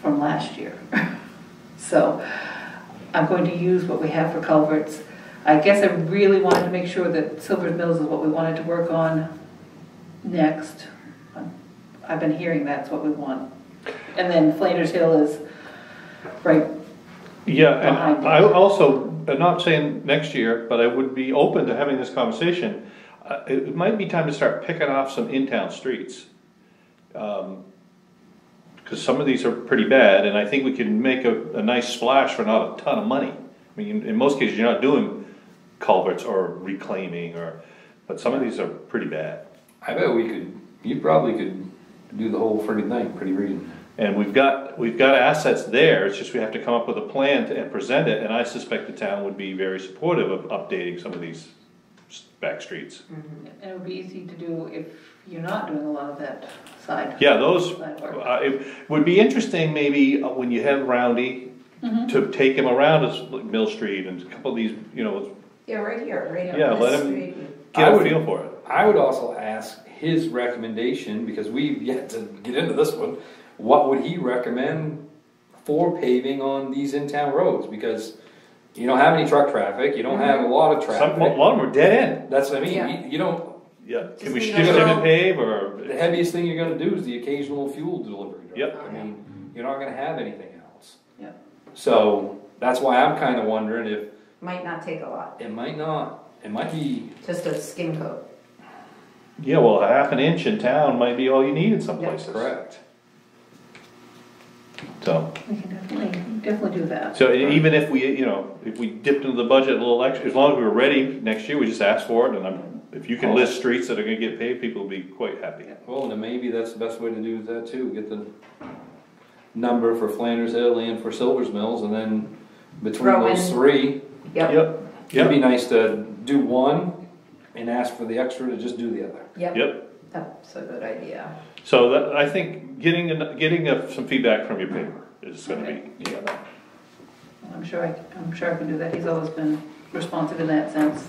from last year. So I'm going to use what we have for culverts. I guess I really wanted to make sure that Silver's Mills is what we wanted to work on next. I've been hearing that's what we want. And then Flanders Hill is right. Yeah, Behind and it. I also, I'm not saying next year, but I would be open to having this conversation. It might be time to start picking off some in-town streets. Because some of these are pretty bad, and I think we can make a nice splash for not a ton of money. I mean, in most cases, you're not doing culverts or reclaiming, but some of these are pretty bad. I bet you probably could do the whole friggin' thing, pretty reasonable. And we've got assets there, it's just we have to come up with a plan and present it, and I suspect the town would be very supportive of updating some of these back streets. And it would be easy to do if you're not doing a lot of that side. Yeah, those, Side work. it would be interesting maybe when you have Roundy, to take him around Mill Street and a couple of these, yeah, right here, right on Yeah, this let him- street. get a feel for it. I would also ask his recommendation, because we've yet to get into this one, what would he recommend for paving on these in-town roads? Because you don't have any truck traffic, you don't have a lot of A traffic. lot of them are dead end. That's what I mean, Yeah. you don't, Yeah, can we Just shift leave it them to alone. pave or? the heaviest thing you're gonna do is the occasional fuel delivery drive. Yep. I mean, you're not gonna have anything else. Yeah. So, that's why I'm kinda wondering if, Might not take a lot, it might be, just a skin coat. Yeah, well, a half an inch in town might be all you need in some Yeah, places. correct. So, We can definitely definitely do that. So even if we, you know, if we dipped into the budget a little extra, as long as we were ready next year, we just ask for it, and if you can list streets that are gonna get paved, people will be quite happy. Well, and then maybe that's the best way to do that too, get the number for Flanders Hill and for Silver's Mills, and then between Throw those in- three, Yep, it'd be nice to do one and ask for the extra to just do the other. yep, that's a good idea. So that, I think getting some feedback from your paper is gonna be, I'm sure I can do that. He's always been responsive in that sense.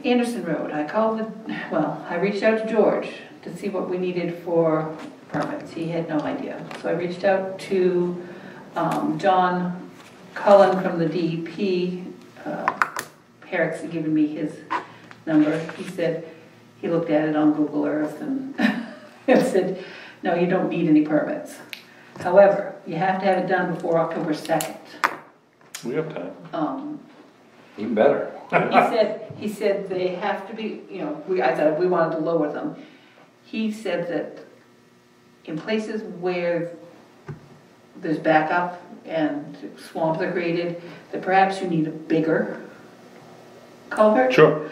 Anderson Road, I reached out to George to see what we needed for permits. He had no idea. So I reached out to John Cullen from the DEP. Herrick's had given me his number. He said he looked at it on Google Earth and said, no, you don't need any permits. However, you have to have it done before October 2nd. we have time. Even better. He said they have to be, you know, I thought we wanted to lower them. He said that in places where there's backup and swamps are created, that perhaps you need a bigger culvert. Sure,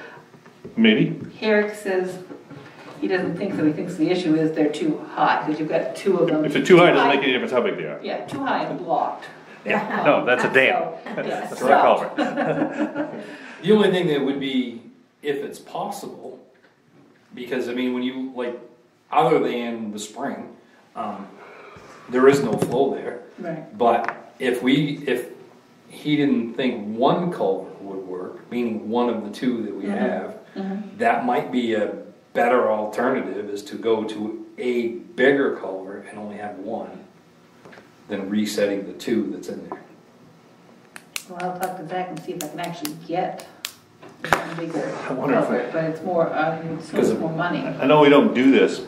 maybe. Herrick says he doesn't think so. He thinks the issue is they're too high, because you've got two of them. If they're too high, it doesn't make any difference how big they are. Yeah, too high and blocked. Yeah, no, that's a dam. That's not a culvert. The only thing that would be, if it's possible, because I mean, when you, like, other than the spring, there is no flow there. Right. But if he didn't think one culvert would work, meaning one of the two that we have, that might be a better alternative, is to go to a bigger culvert and only have one, than resetting the two that's in there. Well, I'll talk to Zach and see if I can actually get a bigger I wonder if culvert, but it's more, it's more money. I know we don't do this,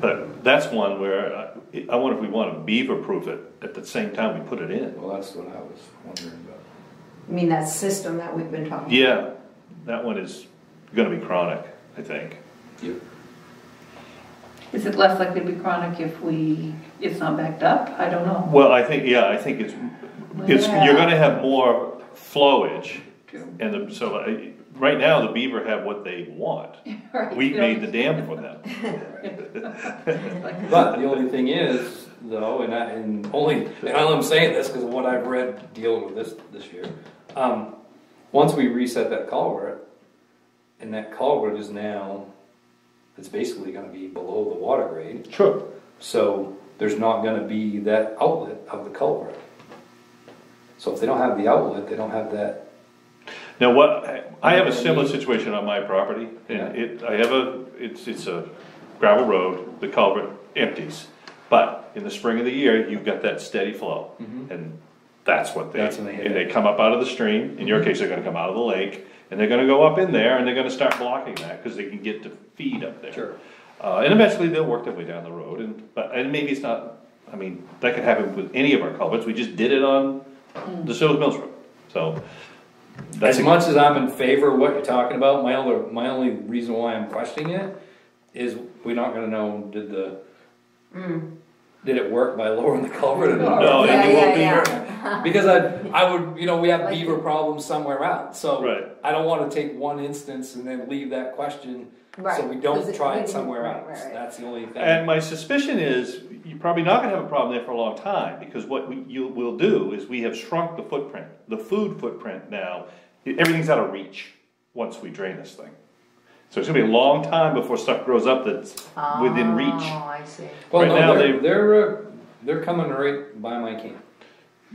but that's one where I wonder if we want to beaver-proof it at the same time we put it in. Well, that's what I was wondering about. I mean, that system that we've been talking about. Yeah, that one is gonna be chronic, I think. Yep. Is it less likely to be chronic if it's not backed up? I don't know. Well, I think it's you're gonna have more flowage, True. and right now, the beaver have what they want. Right. We've made the dam for them. But the only thing is, though, and I'm saying this because of what I've read dealing with this year. Once we reset that culvert, and that culvert is now, it's basically going to be below the water grade. Sure. So there's not going to be that outlet of the culvert. So if they don't have the outlet, they don't have that. Now, I have a similar situation on my property, and it's a gravel road, the culvert empties. But in the spring of the year, you've got that steady flow, and that's what they come up out of the stream. In your case, they're gonna come out of the lake, and they're gonna go up in there, and they're gonna start blocking that, because they can get to feed up there. Sure. And eventually they'll work their way down the road, and maybe it's not, I mean, that could happen with any of our culverts, we just did it on the Sills Mills Road, so. As much as I'm in favor of what you're talking about, my only reason why I'm questioning it is we're not gonna know, did it work by lowering the culvert or not? No, it won't be yeah. Because I would, we have beaver problems somewhere else, so Right. I don't wanna take one instance and then leave that question, so Right, we don't 'cause try we it didn't- somewhere right, else. right. That's the only thing. And my suspicion is, you're probably not gonna have a problem there for a long time, because what we'll do is we have shrunk the footprint, the food footprint now, everything's out of reach once we drain this thing. So it's gonna be a long time before stuff grows up that's within reach. Oh, I see. Well, right no, now they're coming right by my camp.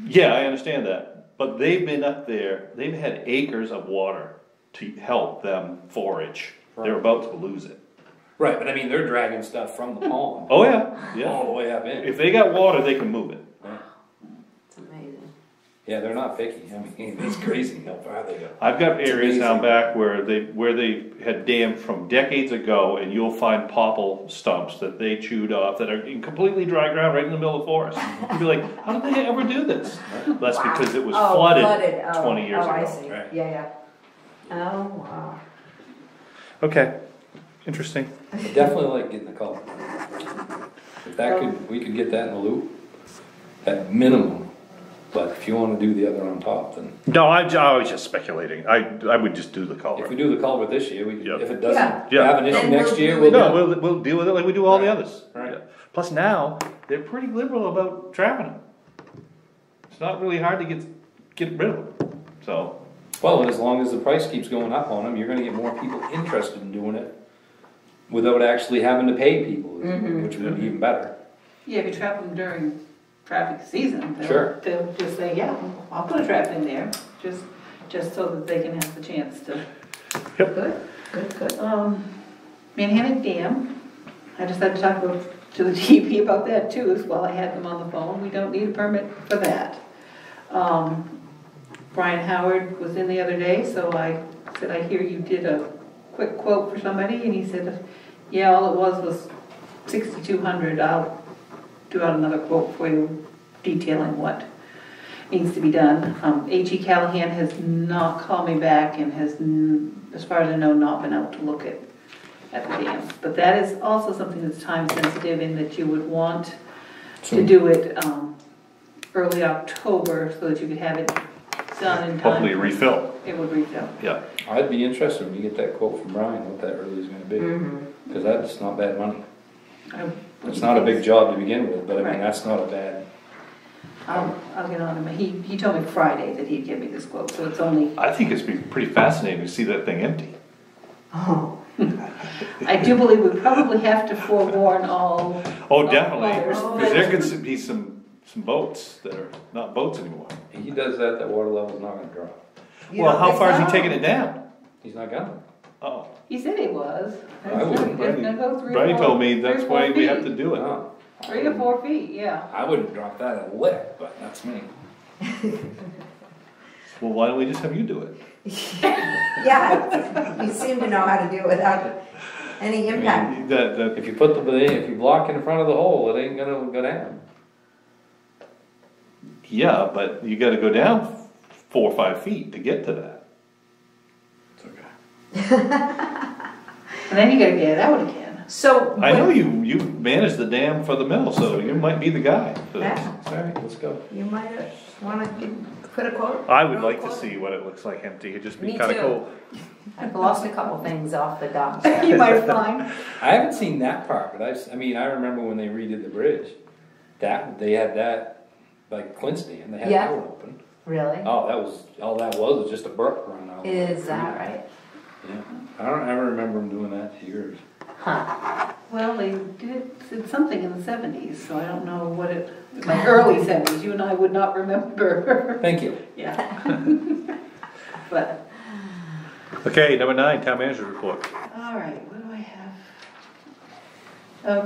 Yeah, I understand that, but they've been up there, they've had acres of water to help them forage. They're about to lose it. Right, but I mean, they're dragging stuff from the pond Oh, yeah. all the way up in. If they got water, they can move it. It's amazing. Yeah, they're not picky. I mean, it's crazy how far they go. I've got areas down amazing. back where they had dammed from decades ago, and you'll find popple stumps that they chewed off that are in completely dry ground right in the middle of the forest. You'd be like, how did they ever do this? That's because it was flooded 20 years ago. I see. Right. Yeah. Oh, wow. Okay, interesting. I definitely like getting the culvert. If we could get that in the loop. at minimum. But if you wanna do the other on top, then, No, I was just speculating. I would just do the if culvert. we do the culvert this year, we, Yep. if it Yeah. doesn't Yeah. have an issue Then next we'll year, do we'll it. do No, it. we'll deal with it like we do all the Right. others. Right. Yeah. Plus now, they're pretty liberal about trapping them. It's not really hard to get rid of them, so. Well, and as long as the price keeps going up on them, you're gonna get more people interested in doing it without actually having to pay people, which would be even better. Yeah, if you trap them during traffic season, Sure. they'll just say, yeah, I'll put a trap in there, just so that they can have the chance to. Good, good. Manhattan Dam, I just had to talk to the DP about that too, as well. I had them on the phone. We don't need a permit for that. Brian Howard was in the other day, so I said, I hear you did a quick quote for somebody, and he said, yeah, all it was $6,200. I'll do out another quote for you detailing what needs to be done. A.G. Callahan has not called me back and has, as far as I know, not been out to look at the dams. But that is also something that's time sensitive in that you would want to do it early October so that you could have it done in time. Hopefully refill, It would refill. yeah. I'd be interested when you get that quote from Brian, what that really is gonna be, cause that's not bad money. It's not a big job to begin with, but I mean, Right. that's not a bad. I'll get on him. He told me Friday that he'd give me this quote, so it's only, I think it's be pretty fascinating to see that thing empty. Oh, I do believe we probably have to forewarn all. Oh, definitely, others. because there could be some boats that are not boats anymore. He does that water level's not gonna drop. Well, how far is he taking it down? He's not gonna. Oh, He said it was. I would- It's gonna go 3 or 4 Brady told me that's 3 or 4 why we have feet. to do it. No. 3 to 4 feet, yeah. I wouldn't drop that a lick, but that's me. Well, why don't we just have you do it? yeah, you seem to know how to do it without any I impact. mean, if you block in front of the hole, it ain't gonna go down. Yeah, but you gotta go down 4 or 5 feet to get to that. It's okay. And then you gotta get it out again. So. I know you manage the dam for the mill, so you might be the guy for this. Yeah, Alright, let's go. you might wanna put a quote. I would like to see what it looks like empty, it'd just be Me kinda too. cool. I've lost a couple things off the dock. You might find. I haven't seen that part, but I mean, I remember when they redid the bridge, they had that, like Clint's Dam, they had Yeah. that one open. Really? Oh, all that was just a brook run out. Is that right? Yeah, I don't ever remember them doing that to yours. Huh. Well, they did something in the 70s, so I don't know what it, like early 70s, you and I would not remember. Thank you. Yeah. But, Okay, number 9, town manager report. all right, what do I have?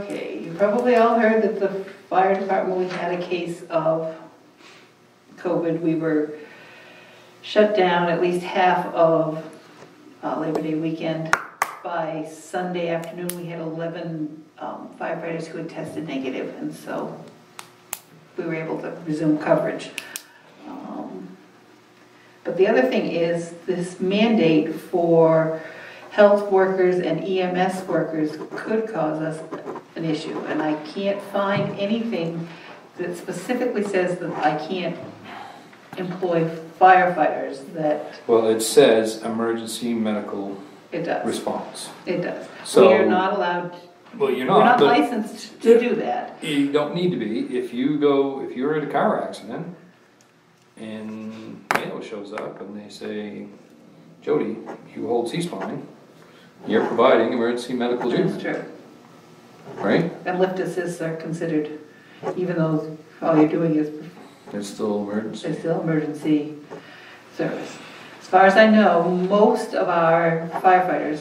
Okay, you probably all heard that the fire department, we had a case of COVID. We were shut down at least half of Labor Day weekend. By Sunday afternoon, we had 11 firefighters who had tested negative, and so we were able to resume coverage. But the other thing is this mandate for health workers and EMS workers could cause us an issue, and I can't find anything that specifically says that I can't employ firefighters. That Well, it says emergency medical it does. response. It does. So- We are not allowed. Well, you're We're not but licensed to do that. you don't need to be. If you're in a car accident and Mayo shows up and they say, Jody, you hold C-spine, you're providing emergency medical That's treatment, true. right? And lift assists are considered, even though all you're doing is, It's still emergency. it's still emergency service. As far as I know, most of our firefighters,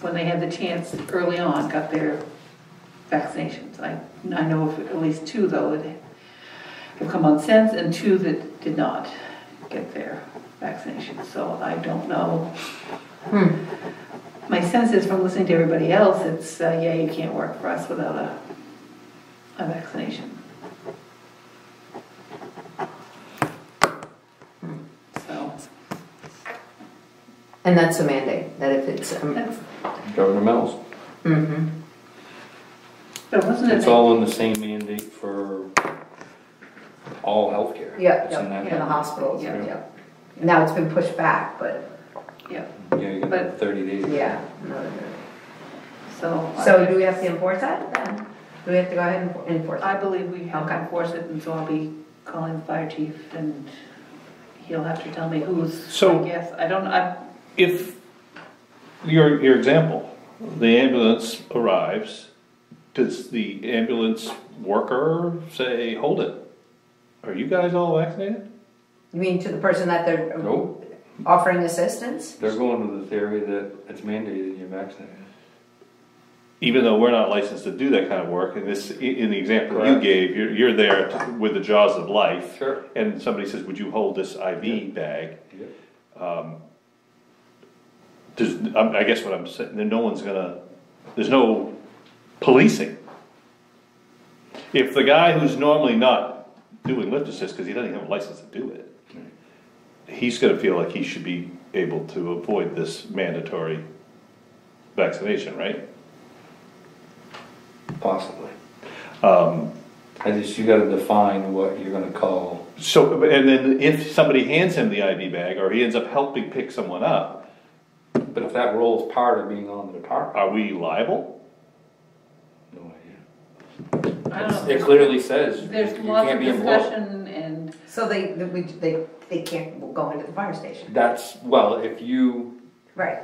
when they had the chance early on, got their vaccinations. I know of at least 2 though that have come on since, and 2 that did not get their vaccinations. So I don't know. My sense is from listening to everybody else, it's, yeah, you can't work for us without a vaccination. So, And that's a mandate, that if it's, that's, Governor Mills. mm-hmm. but wasn't it? It's all in the same mandate for all healthcare. Yeah, It's in that in the area. hospitals, Yeah. yeah. Now it's been pushed back, but, Yeah, Yeah, you got But- 30 days. yeah. so. So do we have to enforce that then? Do we have to go ahead and enforce it? I believe we have to Okay. enforce it, and so I'll be calling the fire chief, and he'll have to tell me who's, So- I guess, If, your example, the ambulance arrives, does the ambulance worker say, hold it? Are you guys all vaccinated? You mean to the person that they're Nope, offering assistance? they're going to the theory that it's mandated you're vaccinated. Even though we're not licensed to do that kind of work, in the example you Correct. gave, you're there with the jaws of life. Sure. And somebody says, would you hold this IV bag? I guess what I'm saying, there's no policing. If the guy who's normally not doing lift assist, because he doesn't have a license to do it, he's gonna feel like he should be able to avoid this mandatory vaccination, right? Possibly. You gotta define what you're gonna call. So, and then if somebody hands him the IV bag, or he ends up helping pick someone up, But if that role is part of being on the department, are we liable? no idea. I don't know. It clearly says There's you lots can't of be employed. discussion, and So they can't go into the fire station? That's, well, if you, Right,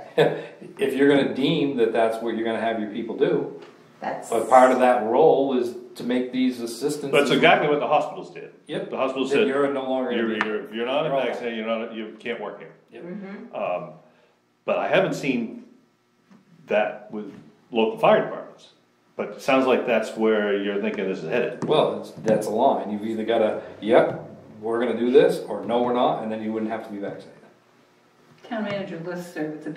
if you're gonna deem that that's what you're gonna have your people do, that's. but part of that role is to make these assistants. That's exactly what the hospitals did. Yep. The hospitals Then said, you're no longer. if you're not You're all vaccinated, you can't work here. Yep. But I haven't seen that with local fire departments. But it sounds like that's where you're thinking this is headed. Well, that's a line. You've either gotta, yep, we're gonna do this, or no, we're not, and then you wouldn't have to be vaccinated. town manager listserv, it's a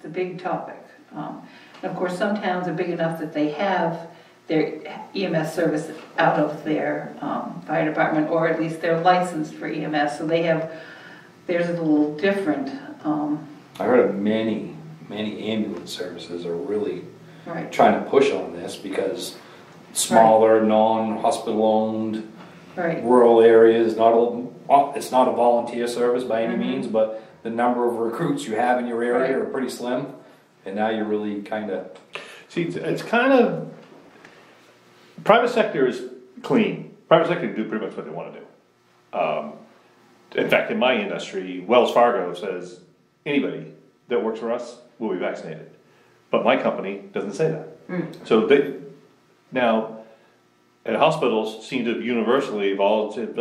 big topic. And of course, some towns are big enough that they have their EMS service out of their fire department, or at least they're licensed for EMS, so theirs is a little different. I heard of many ambulance services are really Right, trying to push on this because smaller, non-hospital owned, right. rural areas, it's not a volunteer service by any means, but the number of recruits you have in your area are pretty slim, and now you're really kinda. See, it's kind of, private sector is clean. Private sector can do pretty much what they want to do. In fact, in my industry, Wells Fargo says anybody that works for us will be vaccinated. But my company doesn't say that. So now, and hospitals seem to have universally adopted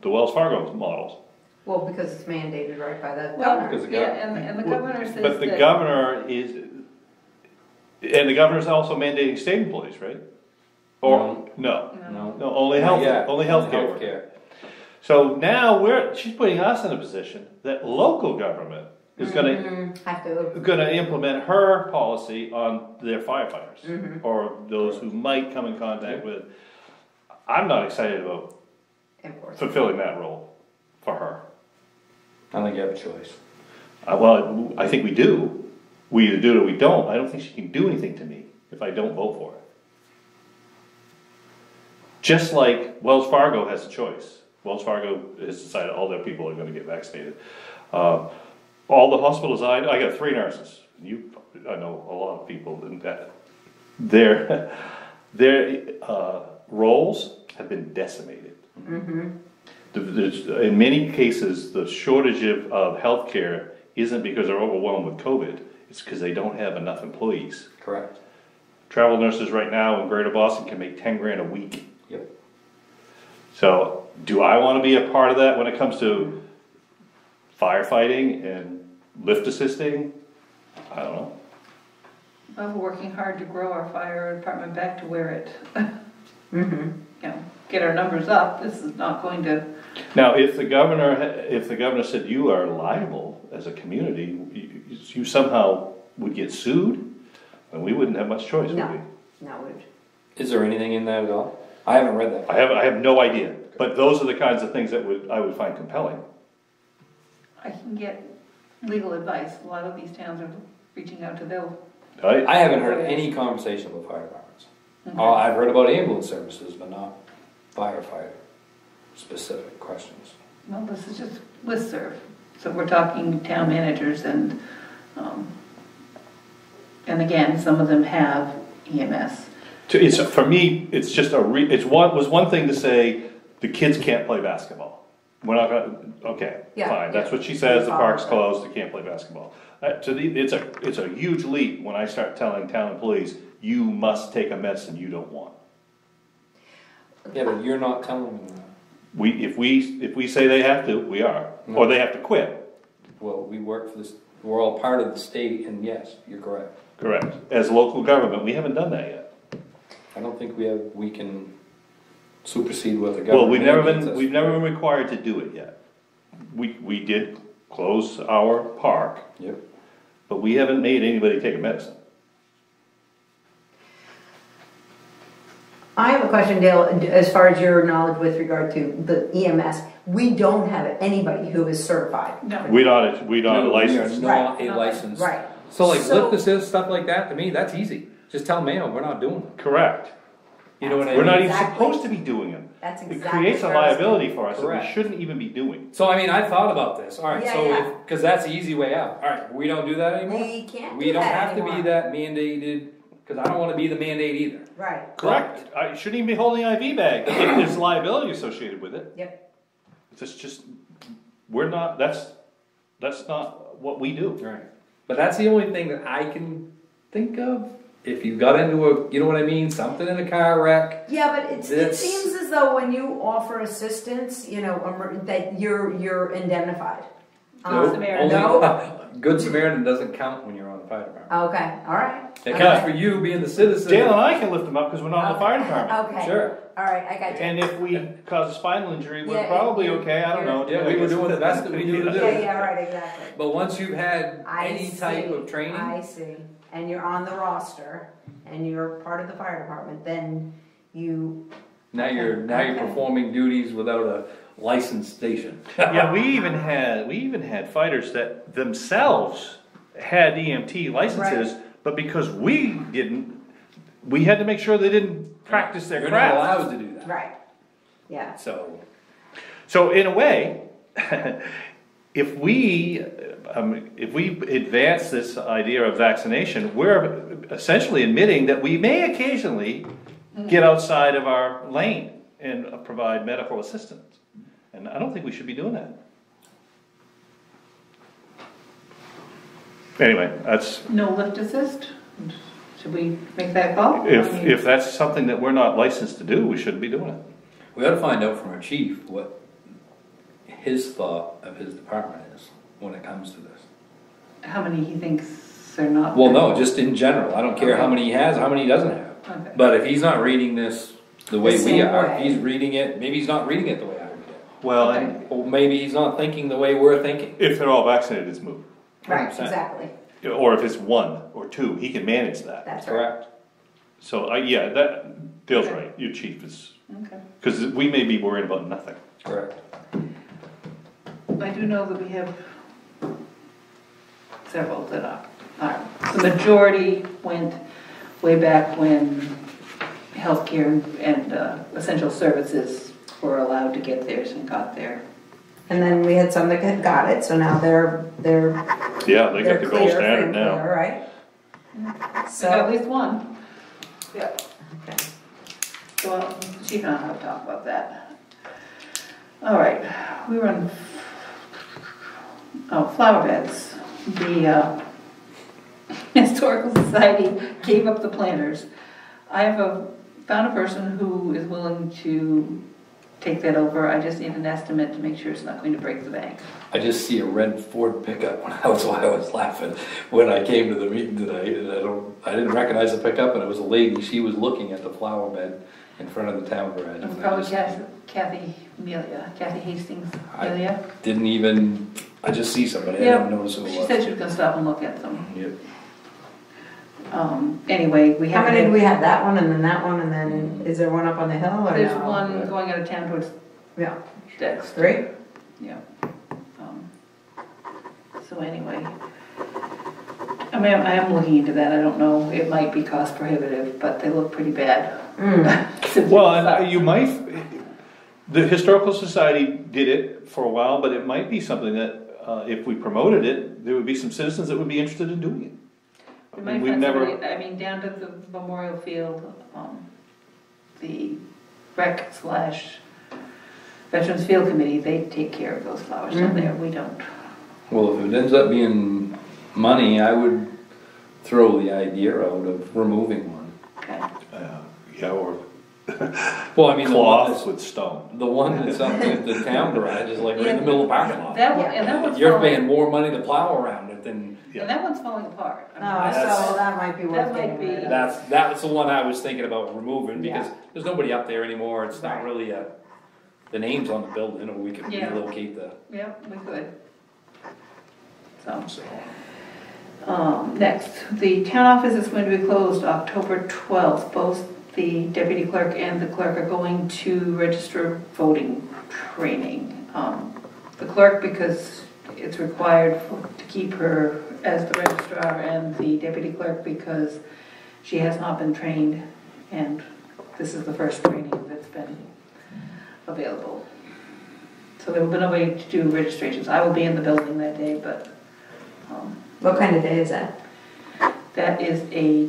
the Wells Fargo models. Well, because it's mandated right by the Well, governor. yeah, and the governor says But the that- governor and the governor's also mandating state employees, right? Or, no, only Not yet. only healthcare. So now she's putting us in a position that local government is Have to, gonna implement her policy on their firefighters, or those who might come in contact with. I'm not excited about enforce. fulfilling that role for her. I don't think you have a choice. Well, I think we do. We either do it or we don't. I don't think she can do anything to me if I don't vote for it. Just like Wells Fargo has a choice. Wells Fargo has decided all their people are gonna get vaccinated. All the hospitals I got 3 nurses. I know a lot of people in that. Their roles have been decimated. In many cases, the shortage of healthcare isn't because they're overwhelmed with COVID. It's because they don't have enough employees. Correct. Travel nurses right now in Greater Boston can make 10 grand a week. Yep. So, do I want to be a part of that when it comes to firefighting and lift assisting? I don't know. Well, we're working hard to grow our fire department back to where it, get our numbers up. This is not going to. Now, if the governor said you are liable as a community, you somehow would get sued, and we wouldn't have much choice, would we? No, Is there anything in that at all? I haven't read that. I have no idea, but those are the kinds of things that I would find compelling. I can get legal advice. A lot of these towns are reaching out to their. I haven't heard any conversation about fire departments. I've heard about ambulance services, but not firefighters. specific questions. Well, this is just listserv. So we're talking town managers and again, some of them have EMS. It's, for me, it's just was one thing to say, the kids can't play basketball. We're not gonna, okay, Yeah, fine, that's yeah. what she says, the park's closed, they can't play basketball. It's a huge leap when I start telling town employees, you must take a medicine you don't want. Yeah, but you're not telling them that. If we say they have to, we are, or they have to quit. Well, we work for this, we're all part of the state, and yes, you're correct. Correct. As local government, we haven't done that yet. I don't think we can supersede what the government. Well, mandates us. we've never been required to do it yet. We did close our park, Yep. but we haven't made anybody take a medicine. I have a question, Dale, as far as your knowledge with regard to the EMS. We don't have anybody who is certified. No. We not We are licensed. not Right. a licensed. Right. So like So- lift assist, stuff like that, to me, that's easy. Just tell mail, we're not doing it. Correct. You know what I We're mean? not even Exactly. supposed to be doing them. That's It exactly creates a what I was liability for us that we Correct. shouldn't even be doing. So I mean, I thought about this, alright, Yeah, so yeah. cause that's the easy way out. Alright, we don't do that anymore? We can't We do don't that have to anymore. be that mandated, cause I don't wanna be the mandate either. Right. Correct. I shouldn't even be holding an IV bag if there's liability associated with it. Yep. It's just, we're not, that's not what we do. Right. But that's the only thing that I can think of. If you got into a, you know what I mean, something in a car wreck. Yeah, but it That's- seems as though when you offer assistance, you know, that you're indemnified. No, Samaritan. No? Good Samaritan doesn't count when you're on the fire department. Okay, all right. It counts for you being the citizen. Dale and I can lift them up because we're not in the fire department. Okay. Sure. All right, I got you. And if we cause a spinal injury, we're Yeah, probably you're- okay, I don't know. Yeah, we were doing the best that we knew to do. Yeah, right, exactly. But once you've had I any see, type of training, I see. And you're on the roster, and you're part of the fire department, then you. now you're Okay. performing duties without a licensed station. Yeah, we even had fighters that themselves had EMT licenses, but because we didn't, we had to make sure they didn't practice their You're not craft. allowed to do that. Right. Yeah. So in a way, if we advance this idea of vaccination, we're essentially admitting that we may occasionally get outside of our lane and provide medical assistance. And I don't think we should be doing that. Anyway, that's, No lift assist? Should we make that call? if that's something that we're not licensed to do, we shouldn't be doing it. We ought to find out from our chief what his thought of his department is when it comes to this. How many he thinks are not? Well, no, just in general. I don't care how many he has, how many he doesn't have. Okay. But if he's not reading this the way The we same are, way. he's reading it, maybe he's not reading it the way I read it. Well, Okay. and Or maybe he's not thinking the way we're thinking. if they're all vaccinated, it's moot. Right, 100%. exactly. Or if it's one or two, he can manage that. That's right. Correct. So, yeah, that, Dale's right, your chief is, Okay. because we may be worried about nothing. Correct. I do know that we have several that are. The majority went way back when healthcare and essential services were allowed to get theirs and got there. And then we had some that got it, so now they're Yeah, they got the gold clear, standard free and now. clear, right? So at So, least one. Yeah. okay. So she and I have to talk about that. All right, we were on, flower beds. The Historical Society gave up the planters. I have found a person who is willing to take that over. I just need an estimate to make sure it's not going to break the bank. I just see a red Ford pickup, and that's why I was laughing when I came to the meeting tonight. And I didn't recognize the pickup, and it was a lady. She was looking at the flower bed in front of the town garage. It's and I probably just Kathy Hastings I- Amelia. Didn't even. I just see somebody. I Yeah. didn't notice who it She was. said she was gonna stop and look at them. Yep. Anyway, we How have. many did we have? That one and then that one and then, is there one up on the hill or There's no? one going out of town towards Yeah, Dex. 3? Yeah. So anyway, I mean, I am looking into that. I don't know, it might be cost prohibitive, but they look pretty bad. Mm. Well, and you might, The Historical Society did it for a while, but it might be something that, if we promoted it, there would be some citizens that would be interested in doing it. We I might mean, we've find never, somebody, I mean, down to the memorial field, the rec / Veterans Field Committee, they take care of those flowers down there, we don't. Well, if it ends up being money, I would throw the idea out of removing one. Okay. yeah, or Well, I mean, cloth with stone. the one that's up at the town garage is like right in the middle of the parking lot. That one, and that one's You're falling, paying more money to plow around it than, and that one's falling apart. I mean, Oh, that's- so that might be that worth might getting be- rid of. that's the one I was thinking about removing, because Yeah. there's nobody up there anymore, it's not Right. really the name's on the building, or we could Yeah. relocate the. Yeah, we could. So, next, the town office is going to be closed October 12th. Both the deputy clerk and the clerk are going to register voting training. The clerk, because it's required to keep her as the registrar, and the deputy clerk because she has not been trained, and this is the first training that's been available. So there will be nobody to do registrations. I will be in the building that day, but What kind of day is that? that is a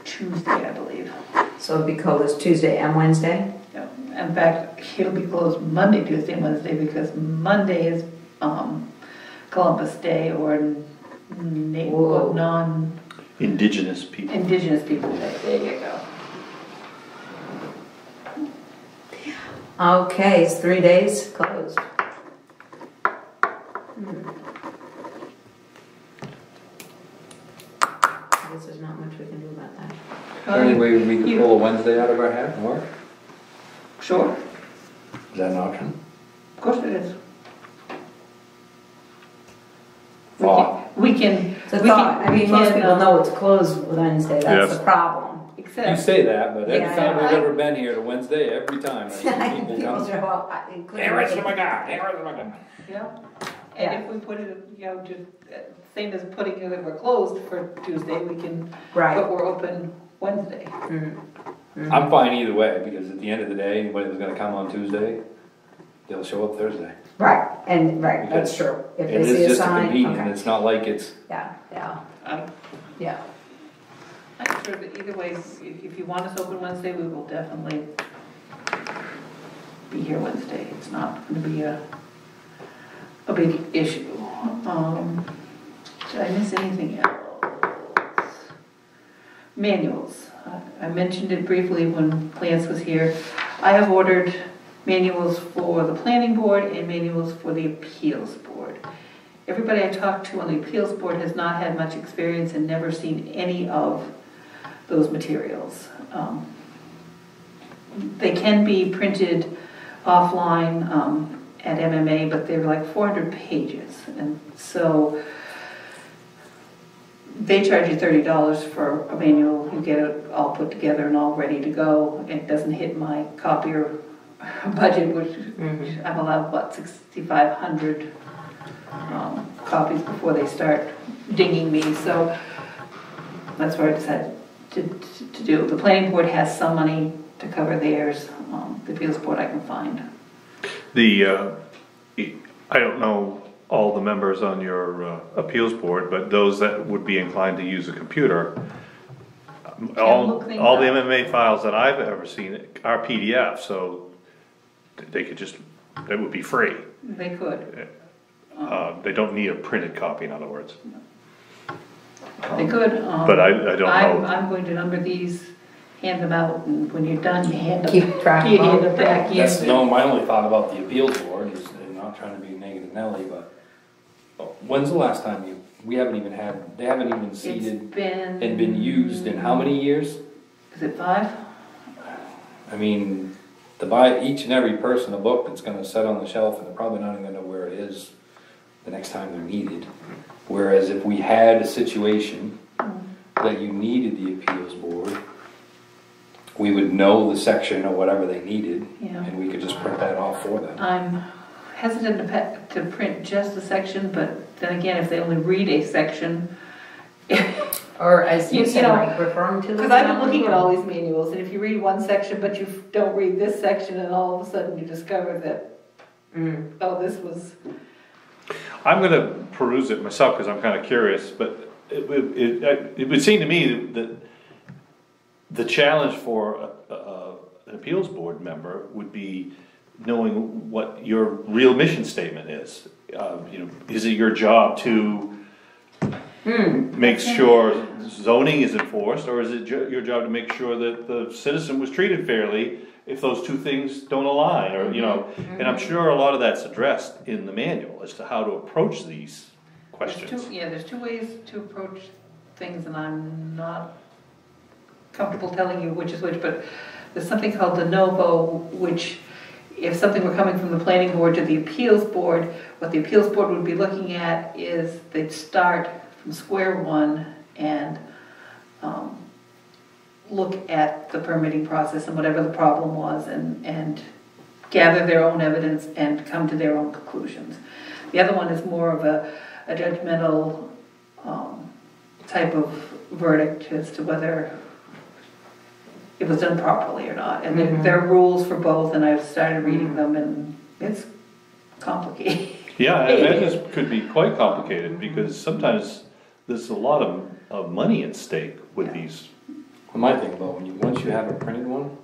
Tuesday, I believe. So it'd be closed Tuesday and Wednesday? Yeah. In fact, it'll be closed Monday, Tuesday, and Wednesday, because Monday is Columbus Day, or Whoa. Indigenous people. non-Indigenous People Day. There you go. Okay, it's 3 days closed. I guess there's not much we can do about that. Is there any way we could pull a Wednesday out of our hat and work? Sure, Is that an option? of course it is. Thought. We can. It's a we thought, can- I we mean, most can, people know it's closed Wednesday, that's Yes. the problem. You Except, say that, but every Yeah, time I- we've ever been here to Wednesday, every time, I see people People come. say, well, including- Hey, where's my guy? Hey, where's my guy? yeah. Yeah. And if we put it, just, same as putting it that we're closed for Tuesday, we can, Right. but we're open Wednesday. I'm fine either way, because at the end of the day, anybody that's gonna come on Tuesday, they'll show up Thursday. Right, and, right, that's Because true. If It they see is a just a sign, convenient, okay. it's not like it's, Yeah, yeah, I'm yeah. sure that either way, if you want us open Wednesday, we will definitely be here Wednesday. It's not gonna be a big issue. Did I miss anything else? Manuals. I mentioned it briefly when Lance was here. I have ordered manuals for the planning board and manuals for the appeals board. Everybody I talked to on the appeals board has not had much experience and never seen any of those materials. They can be printed offline at MMA, but they're like 400 pages. And so they charge you $30 for a manual. You get it all put together and all ready to go. It doesn't hit my copier budget, which I'm allowed, what, 6,500 copies before they start dinging me. So that's what I decided to do. The planning board has some money to cover theirs. The appeals board I can find. I don't know all the members on your appeals board, but those that would be inclined to use a computer, all look things the up. MMA files that I've ever seen are PDF, so they could just, it would be free. They could. They don't need a printed copy, in other words. They could. But I don't know. I'm going to number these, hand them out, and when you're done, you hand them. Keep track of You them. hand them back in. that's, no, my only thought about the appeals board is, and not trying to be negative Nelly, but when's the last time we haven't even had, they haven't even It's seeded been. and been used in how many years? Is it 5? I mean, to buy each and every person a book that's gonna sit on the shelf and they're probably not even gonna know where it is the next time they're needed. Whereas if we had a situation that you needed the appeals board, we would know the section or whatever they needed, Yeah. and we could just print that off for them. I'm hesitant to print just a section, but then again, if they only read a section, Or as you You said, know, Mike, refer them to. Because I've been looking at all these manuals, and if you read one section, but you don't read this section, and all of a sudden you discover that, oh, this was, I'm gonna peruse it myself, because I'm kinda curious, but it would seem to me that the challenge for an appeals board member would be knowing what your real mission statement is. You know, is it your job to make sure zoning is enforced, or is it your job to make sure that the citizen was treated fairly if those two things don't align, or, you know, and I'm sure a lot of that's addressed in the manual as to how to approach these questions. there's two ways to approach things, and I'm not comfortable telling you which is which, but there's something called de novo, which if something were coming from the planning board to the appeals board, what the appeals board would be looking at is they'd start from square one and look at the permitting process and whatever the problem was, and gather their own evidence and come to their own conclusions. The other one is more of a judgmental type of verdict as to whether it was done properly or not. And there are rules for both, and I've started reading them, and it's complicated. Yeah, I imagine this could be quite complicated, because sometimes there's a lot of money at stake with these. Well, my thing about once you have a printed one,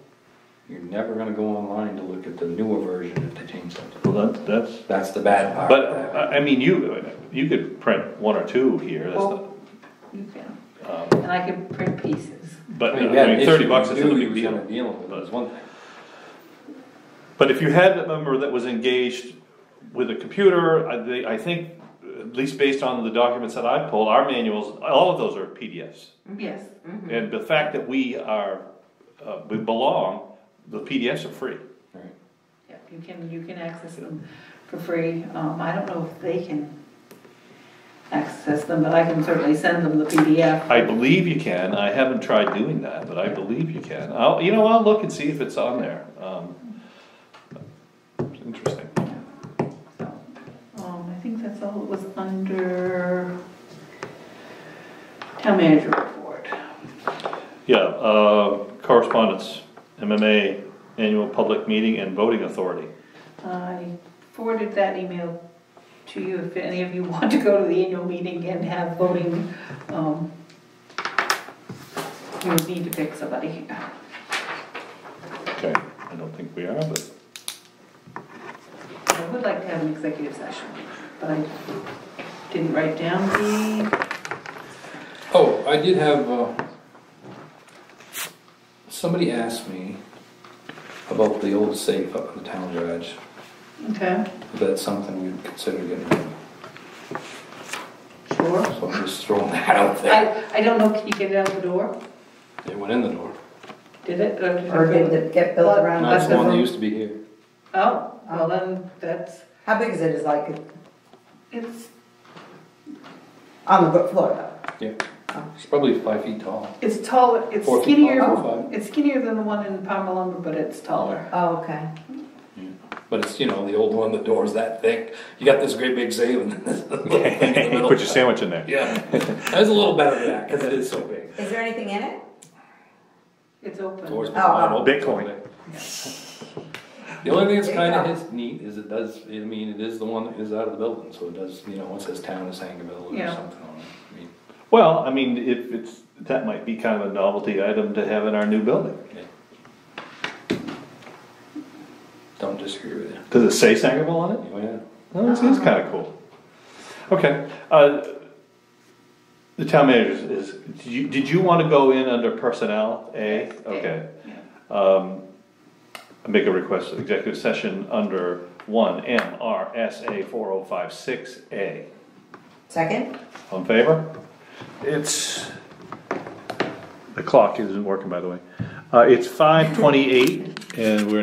you're never gonna go online to look at the newer version if they change something. Well, That's the bad part. but, I mean, you could print one or two here, that's Well, you can, and I can print pieces. but, I I mean, we had an mean, 30 issue bucks we isn't a knew big he was deal. gonna deal with it, was one thing. But if you had a member that was engaged with a computer, I think, at least based on the documents that I pulled, our manuals, all of those are PDFs. Yes. And the fact that we belong, the PDFs are free. Right. Yeah, you can access them for free. I don't know if they can access them, but I can certainly send them the PDF. I believe you can, I haven't tried doing that, but I believe you can. I'll look and see if it's on there. It's interesting. So, I think that's all it was under town manager report. Yeah, correspondence, MMA, annual public meeting and voting authority. I forwarded that email to you if any of you want to go to the annual meeting and have voting. You would need to pick somebody. Okay, I don't think we are, but. I would like to have an executive session, but I didn't write down the, Oh, I did have, somebody asked me about the old safe up in the town garage. okay, If that's something we'd consider getting rid of. sure. So I'm just throwing that out there. I don't know, can you get it out the door? It went in the door. Did it? Or did it get built around? No, it's the one that room? used to be here. Oh, well then, that's, How big is it? Is like it's, on the floor though? Yeah. It's probably 5 feet tall. it's taller, it's 4 feet skinnier, tall, 5. it's skinnier than the one in Palmer Lumber, but it's taller. Oh, okay. Yeah. But it's, the old one, the door's that thick. You got this great big safe and then this little thing in the middle. Put your sandwich in there. Yeah. That's a little better than that, because it is so big. Is there anything in it? It's open. Door's Oh, wide oh. open. Bitcoin. The only thing that's There you kind go. of neat is it does, it is the one that is out of the building, so it does, it says town of Sangerville or Yeah. something on it. Well, if that might be kind of a novelty item to have in our new building. Yeah. Don't disagree with you. Does it say Sangerville on it? Oh, yeah. Oh, this is kind of cool. Okay, the town manager did you want to go in under personnel, A? Okay. Yeah. I make a request of executive session under 1 MRSA 4056A. Second? All in favor? The clock isn't working, by the way. It's 5:28 and we're